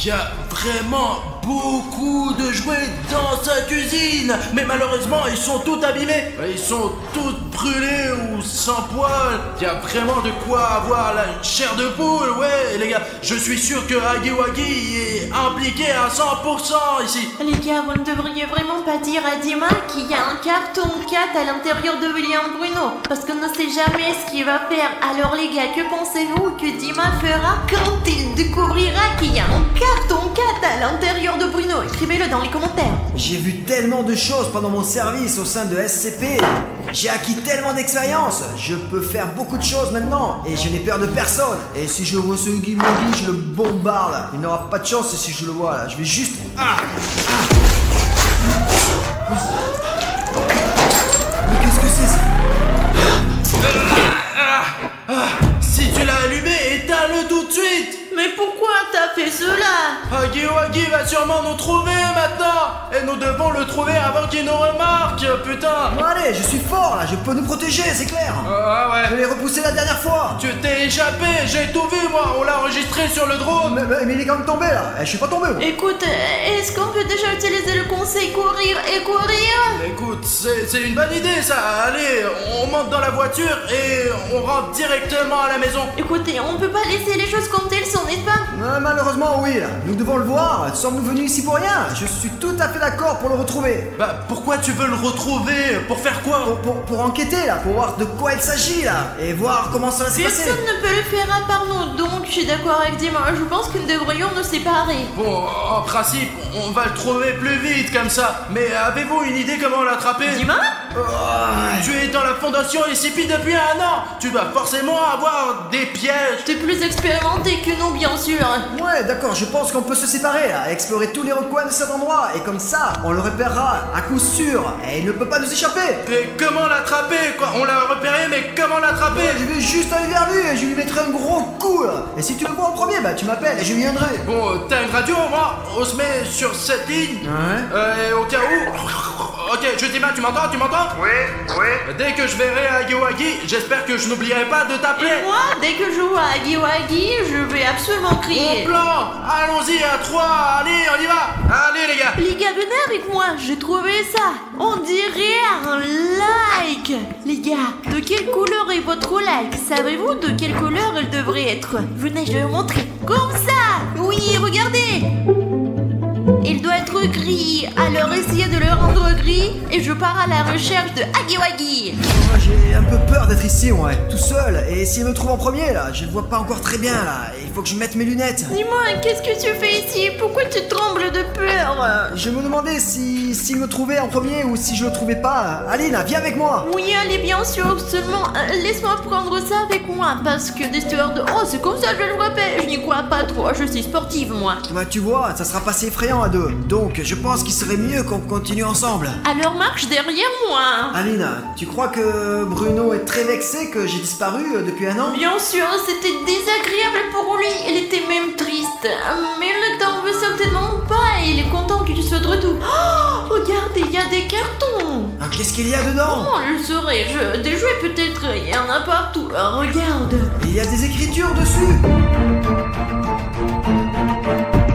Y'a vraiment beaucoup de jouets dans sa cuisine. Mais malheureusement, ils sont tous abîmés. Ils sont tous brûlés ou sans poils. Y'a vraiment de quoi avoir la chair de poule. Ouais, les gars, je suis sûr que Huggy Wuggy est impliqué à 100% ici. Les gars, vous ne devriez vraiment pas dire à Dima qu'il y a un carton 4 à l'intérieur de William Bruno. Parce qu'on ne sait jamais ce qu'il va faire. Alors les gars, que pensez-vous que Dima fera quand il découvrira qu'il y a un carton 4 à l'intérieur de Bruno? Écrivez-le dans les commentaires. J'ai vu tellement de choses pendant mon service au sein de SCP. J'ai acquis tellement d'expérience. Je peux faire beaucoup de choses maintenant. Et je n'ai peur de personne. Et si je vois ce Huggy Wuggy, je le bombarde. Il n'aura pas de chance si je le vois là. Je vais juste... Mais qu'est-ce que c'est ça? Si tu l'as allumé, éteins-le tout de suite. Mais pourquoi t'as fait cela? Huggy Wuggy va sûrement nous trouver maintenant. Et nous devons le trouver avant qu'il nous remarque, putain. Bon allez, je suis fort là, je peux nous protéger, c'est clair. Ouais. Je l'ai repoussé la dernière fois. Tu t'es échappé, j'ai tout vu moi. On l'a enregistré sur le drone. Mais il est quand même tombé là. Je suis pas tombé. Écoute, est-ce qu'on peut déjà utiliser le conseil courir et courir? Écoute, c'est une bonne idée ça. Allez, on monte dans la voiture et on rentre directement à la maison. Écoutez, on peut pas laisser les choses comme elles sont, n'est-ce pas? Malheureusement oui, là. Nous devons le voir. Sommes-nous venus ici pour rien? Je suis tout à fait d'accord pour le retrouver. Bah pourquoi tu veux le retrouver? Pour faire quoi? Pour enquêter là, pour voir de quoi il s'agit là. Et voir comment ça va se passer. Personne ne peut le faire à part nous, donc je suis d'accord avec Dima. Je pense que nous devrions nous séparer. Bon, en principe, on va le trouver plus vite comme ça. Mais avez-vous une idée comment l'attraper? Dima? Tu es dans la fondation ICP depuis 1 an. Tu dois forcément avoir des pièges. T'es plus expérimenté que nous, bien sûr. Ouais, d'accord, je pense qu'on peut se séparer là, explorer tous les recoins de cet endroit. Et comme ça, on le repérera à coup sûr. Et il ne peut pas nous échapper. Mais comment l'attraper quoi? On l'a repéré, mais comment l'attraper? Je vais juste aller vers lui et je lui mettrai un gros coup là. Et si tu le vois en premier, bah tu m'appelles et je viendrai. Bon, t'as une radio, moi? On se met sur sur cette ligne. Ouais. Et au cas où... Ok, je dis mal, tu m'entends? Oui. Dès que je verrai Hagiwagi, j'espère que je n'oublierai pas de t'appeler. Et moi, dès que je vois Hagiwagi, je vais absolument crier. Bon plan. Allons-y à 3, allez, on y va. Allez les gars. Les gars, venez avec moi, j'ai trouvé ça. On dirait un like. Les gars, de quelle couleur est votre like? Savez-vous de quelle couleur elle devrait être? Venez, je vais vous montrer. Comme ça. Oui, regardez. Il doit être gris, alors essayez de le rendre gris et je pars à la recherche de Hagiwagi. Oh, j'ai un peu peur d'être ici, ouais, tout seul. Et s'il me trouve en premier, là, je vois pas encore très bien, là. Il faut que je mette mes lunettes. Dis-moi, qu'est-ce que tu fais ici? Pourquoi tu trembles de peur? Je me demandais s'il me trouvait en premier ou si je le trouvais pas. Aline, viens avec moi. Oui, allez, bien sûr, seulement laisse-moi prendre ça avec moi parce que d'histoire de... Oh, c'est comme ça, je le rappelle, je n'y crois pas trop, je suis sportive, moi. Bah, tu vois, ça sera pas si effrayant à deux. Donc, je pense qu'il serait mieux qu'on continue ensemble. Alors marche derrière moi. Aline, tu crois que Bruno est très vexé que j'ai disparu depuis un an? Bien sûr, c'était désagréable pour lui, il était même triste. Mais il ne t'en veut certainement pas et il est content que tu sois de retour. Oh, regardez, il y a des cartons. Ah, qu'est-ce qu'il y a dedans? Oh, je saurais, des jouets peut-être, il y en a partout. Regarde. Il y a des écritures dessus.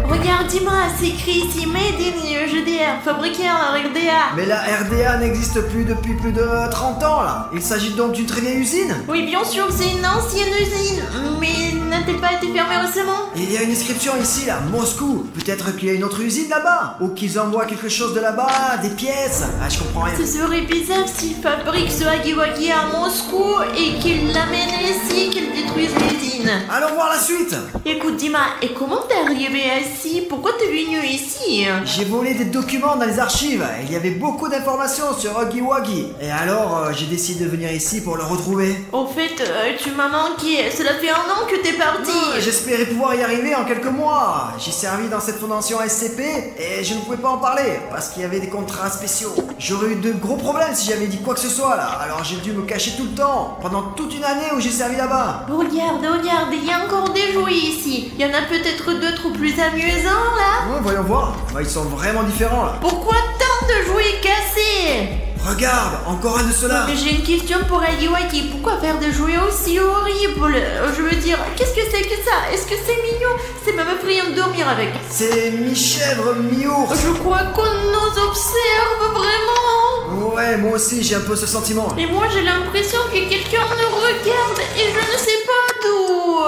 Regarde, dis-moi, c'est écrit ici Made in GDR, fabriqué en RDA. Mais la RDA n'existe plus depuis plus de 30 ans, là. Il s'agit donc d'une très vieille usine? Oui, bien sûr, c'est une ancienne usine, mais n'a-t-elle pas été fermée récemment? Il y a une inscription ici, là, Moscou. Peut-être qu'il y a une autre usine là-bas. Ou qu'ils envoient quelque chose de là-bas, des pièces. Ah, je comprends rien. Ce serait bizarre s'ils fabriquent ce Hagiwagi à Moscou et qu'ils l'amènent ici, qu'ils détruisent l'usine. Allons voir la suite. Écoute, Dima, et comment t'es arrivé ici? Pourquoi t'es venu ici? J'ai volé des documents dans les archives. Il y avait beaucoup d'informations sur Hagiwagi. Et alors, j'ai décidé de venir ici pour le retrouver. Au fait, tu m'as manqué. Cela fait un an que t'es parti. J'espérais pouvoir y arriver en quelques mois. J'ai servi dans cette fondation SCP et je ne pouvais pas en parler parce qu'il y avait des contrats spéciaux. J'aurais eu de gros problèmes si j'avais dit quoi que ce soit là. Alors j'ai dû me cacher tout le temps pendant toute une année où j'ai servi là-bas. Regarde, il y a encore des jouets ici. Il y en a peut-être d'autres plus amusants là. Ouais, voyons voir. Bah, ils sont vraiment différents là. Pourquoi tant de jouets cassés? Regarde, encore un de ceux-là. Mais j'ai une question pour Hagiwagi. Pourquoi faire des jouets aussi horribles? Je veux dire, qu'est-ce que c'est que ça? Est-ce que c'est mignon? C'est même effrayant de dormir avec. C'est mi-chèvre, mi-ours. Je crois qu'on nous observe vraiment. Ouais, moi aussi j'ai un peu ce sentiment. Et moi j'ai l'impression que quelqu'un nous regarde et je ne sais pas d'où.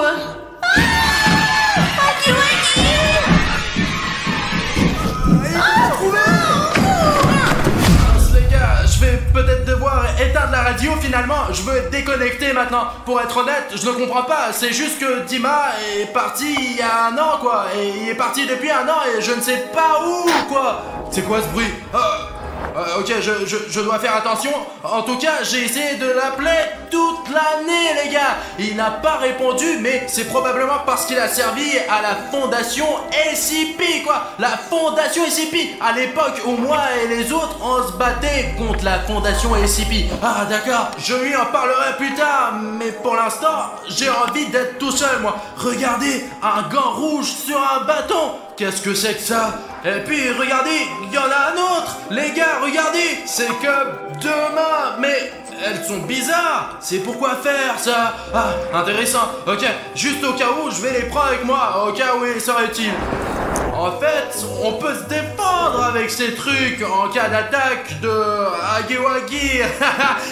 Hagiwagi! Je vais peut-être devoir éteindre la radio finalement, je veux déconnecter maintenant. Pour être honnête, je ne comprends pas, c'est juste que Dima est parti il y a un an quoi, et il est parti depuis un an et je ne sais pas où quoi. C'est quoi ce bruit? Ok, je dois faire attention. En tout cas, j'ai essayé de l'appeler toute l'année, les gars. Il n'a pas répondu, mais c'est probablement parce qu'il a servi à la fondation SCP, quoi. La fondation SCP. À l'époque où moi et les autres, on se battait contre la fondation SCP. Ah, d'accord, je lui en parlerai plus tard. Mais pour l'instant, j'ai envie d'être tout seul, moi. Regardez, un gant rouge sur un bâton. Qu'est-ce que c'est que ça? Et puis regardez, il y en a un autre. Les gars, regardez, c'est comme deux mains, mais elles sont bizarres. C'est pourquoi faire ça? Ah, intéressant. Ok, juste au cas où, je vais les prendre avec moi, au cas où il serait utile. En fait, on peut se défendre avec ces trucs en cas d'attaque de Hagiwagi.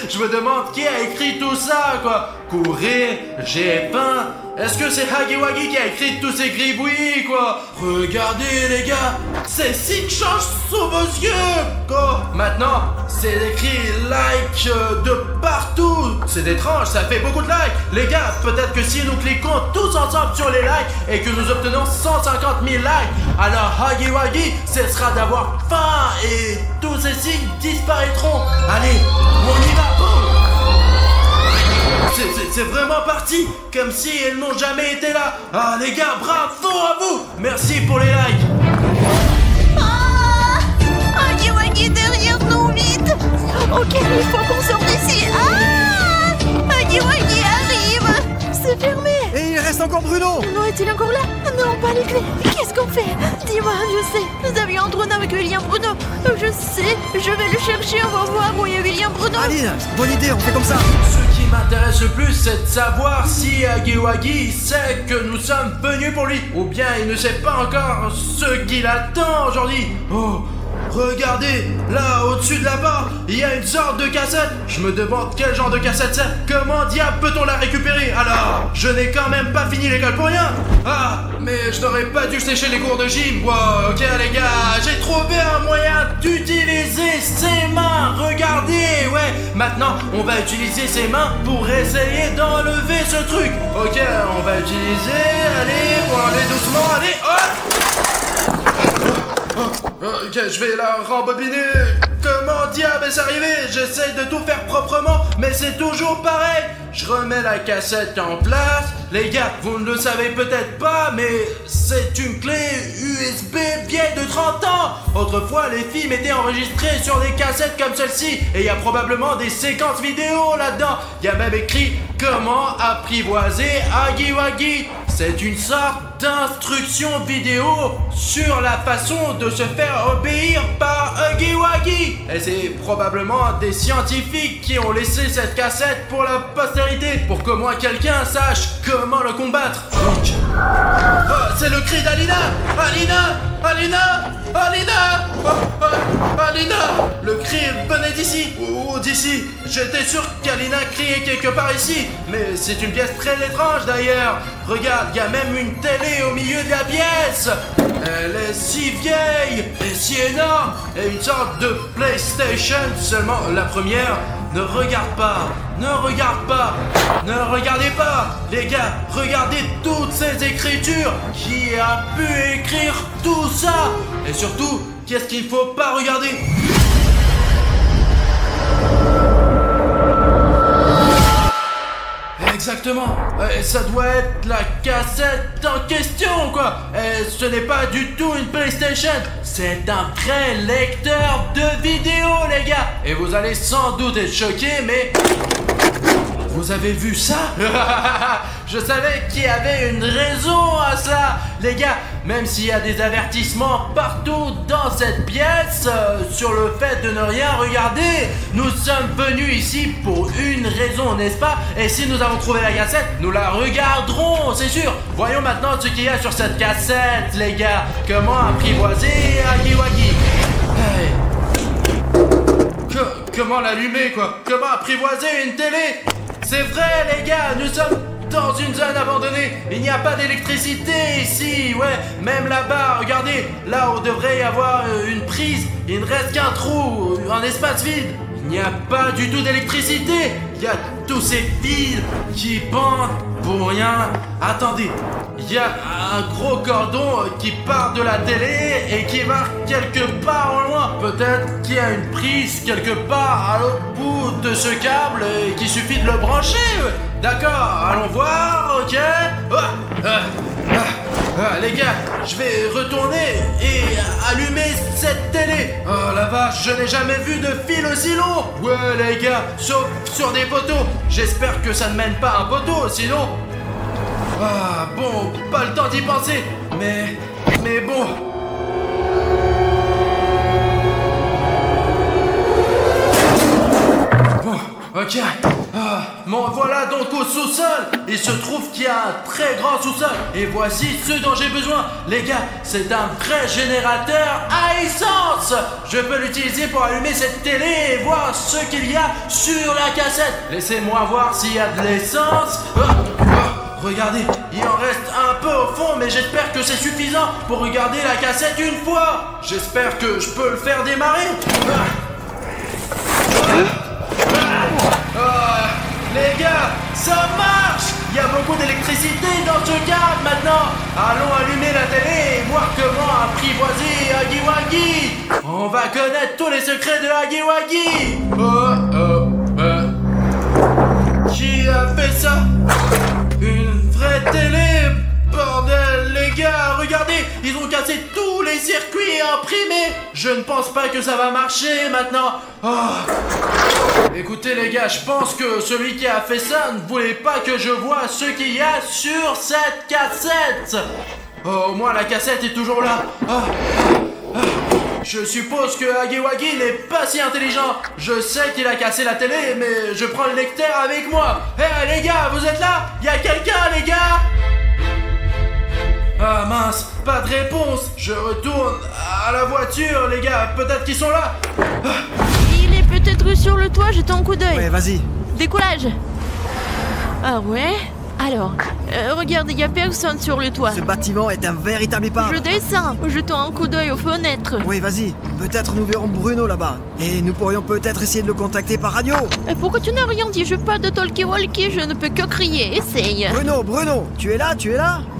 Je me demande qui a écrit tout ça, quoi. Courir, j'ai faim. Est-ce que c'est Hagiwagi qui a écrit tous ces gribouillis, quoi? Regardez, les gars, ces signes changent sous vos yeux, quoi. Maintenant, c'est écrit like de partout. C'est étrange, ça fait beaucoup de likes. Les gars, peut-être que si nous cliquons tous ensemble sur les likes et que nous obtenons 150 000 likes, alors Hagiwagi cessera d'avoir faim et tous ces signes disparaîtront. Allez, on y va, boum. C'est vraiment parti, comme si elles n'ont jamais été là. Ah les gars, bravo à vous. Merci pour les likes. Ah, Hagiwagi derrière nous, vite. Ok, il faut qu'on sorte d'ici. Ah, Hagiwagi arrive. C'est fermé. Et il reste c'est encore Bruno. Non, est-il encore là? Non, pas les clés. Qu'est-ce qu'on fait? Dis-moi, je sais. Nous avions un trône avec William Bruno. Je sais, je vais le chercher, on va voir où est William Bruno. Aline, bonne idée, on fait comme ça. Ce qui m'intéresse le plus, c'est de savoir si Huggy Wuggy sait que nous sommes venus pour lui, ou bien il ne sait pas encore ce qu'il attend aujourd'hui. Oh, regardez, là au-dessus de la barre, il y a une sorte de cassette. Je me demande quel genre de cassette c'est. Comment diable peut-on la récupérer? Alors, je n'ai quand même pas fini l'école pour rien. Ah, mais je n'aurais pas dû sécher les cours de gym. Wow, ok les gars, j'ai trouvé un moyen d'utiliser ses mains. Regardez, ouais. Maintenant, on va utiliser ses mains pour essayer d'enlever ce truc. Ok, on va utiliser. Allez, on va aller doucement. Allez, hop. Ok, je vais la rembobiner. Comment diable est-ce arrivé? J'essaye de tout faire proprement, mais c'est toujours pareil. Je remets la cassette en place. Les gars, vous ne le savez peut-être pas, mais c'est une clé USB vieille de 30 ans. Autrefois, les films étaient enregistrés sur des cassettes comme celle-ci, et il y a probablement des séquences vidéo là-dedans. Il y a même écrit « Comment apprivoiser Huggy Wuggy ». C'est une sorte d'instruction vidéo sur la façon de se faire obéir par Huggy Wuggy. Et c'est probablement des scientifiques qui ont laissé cette cassette pour la postérité, pour qu'au moins quelqu'un sache comment le combattre. Donc, oh, c'est le cri d'Alina. Alina, Alina, Alina, Alina. Le cri venait d'ici, ou d'ici. J'étais sûr qu'Alina criait quelque part ici, mais c'est une pièce très étrange d'ailleurs. Regarde, il y a même une télé au milieu de la pièce. Elle est si vieille et si énorme. Et une sorte de PlayStation, seulement la première. Ne regarde pas, ne regarde pas, ne regardez pas. Les gars, regardez toutes ces écritures. Qui a pu écrire tout ça? Et surtout, qu'est-ce qu'il ne faut pas regarder? Exactement, ça doit être la cassette en question quoi. Ce n'est pas du tout une PlayStation, c'est un vrai lecteur de vidéos les gars. Et vous allez sans doute être choqués, mais vous avez vu ça? Je savais qu'il y avait une raison à ça. Les gars, même s'il y a des avertissements partout dans cette pièce sur le fait de ne rien regarder, nous sommes venus ici pour une raison, n'est-ce pas? Et si nous avons trouvé la cassette, nous la regarderons, c'est sûr. Voyons maintenant ce qu'il y a sur cette cassette, les gars. Comment apprivoiser Huggy Wuggy? Hey. Comment l'allumer, quoi? Comment apprivoiser une télé? C'est vrai, les gars, nous sommes dans une zone abandonnée. Il n'y a pas d'électricité ici, ouais. Même là-bas, regardez, là où devrait y avoir une prise, il ne reste qu'un trou, un espace vide. Il n'y a pas du tout d'électricité. Il y a tous ces fils qui pendent pour rien. Attendez, il y a un gros cordon qui part de la télé et qui va quelque part au loin. Peut-être qu'il y a une prise quelque part à l'autre bout de ce câble et qu'il suffit de le brancher. D'accord, allons voir, ok. Les gars, je vais retourner et allumer cette télé. Oh la vache, je n'ai jamais vu de fil aussi long. Ouais les gars, sauf sur des poteaux. J'espère que ça ne mène pas à un poteau, sinon... Ah bon, pas le temps d'y penser. Mais bon... Ok, bon voilà donc au sous-sol. Il se trouve qu'il y a un très grand sous-sol. Et voici ce dont j'ai besoin. Les gars, c'est un vrai générateur à essence. Je peux l'utiliser pour allumer cette télé et voir ce qu'il y a sur la cassette. Laissez-moi voir s'il y a de l'essence. Regardez, il en reste un peu au fond, mais j'espère que c'est suffisant pour regarder la cassette une fois. J'espère que je peux le faire démarrer. Les gars, ça marche! Il y a beaucoup d'électricité dans ce câble maintenant. Allons allumer la télé et voir comment apprivoiser Huggy Wuggy. On va connaître tous les secrets de Huggy Wuggy. Qui a fait ça? Une vraie télé? Bordel, les gars, regardez! Ils ont cassé tous les circuits imprimés. Je ne pense pas que ça va marcher maintenant. Écoutez les gars, je pense que celui qui a fait ça ne voulait pas que je voie ce qu'il y a sur cette cassette. Au moins la cassette est toujours là. Je suppose que Hagiwagi n'est pas si intelligent. Je sais qu'il a cassé la télé, mais je prends le lecteur avec moi. Les gars, vous êtes là? Y a quelqu'un, les gars? Ah mince, pas de réponse. Je retourne à la voiture, les gars. Peut-être qu'ils sont là. Il est peut-être sur le toit, jette un coup d'œil. Ouais, vas-y. Décollage. Ah ouais? Alors, regarde, il y a personne sur le toit. Ce bâtiment est un véritable épave. Je descends, jetant un coup d'œil aux fenêtres. Oui, vas-y. Peut-être nous verrons Bruno là-bas. Et nous pourrions peut-être essayer de le contacter par radio. Pourquoi tu n'as rien dit? Je parle de talkie-walkie, je ne peux que crier. Essaye. Bruno, tu es là?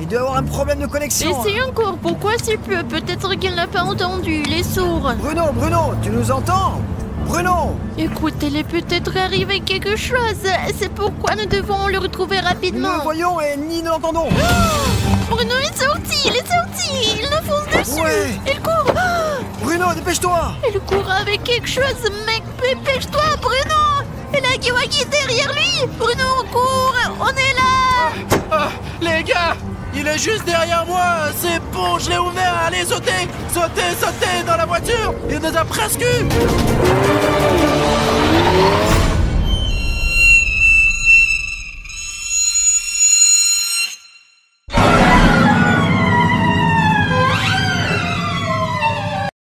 Il doit y avoir un problème de connexion. Essaye encore, pourquoi si peu? Peut-être qu'il n'a pas entendu, il est sourd. Bruno, tu nous entends? Bruno! Écoute, il est peut-être arrivé quelque chose. C'est pourquoi nous devons le retrouver rapidement. Nous le voyons et ni ne l'entendons. Bruno est sorti, il nous fonce dessus. Ouais. Il court. Bruno, dépêche-toi! Il court avec quelque chose, mec, dépêche-toi, Bruno. Et la Hagiwagi est derrière lui. Bruno, cours, on est là. Les gars, il est juste derrière moi. C'est bon, je l'ai ouvert. Allez, sautez dans la voiture. Il nous a presque eu.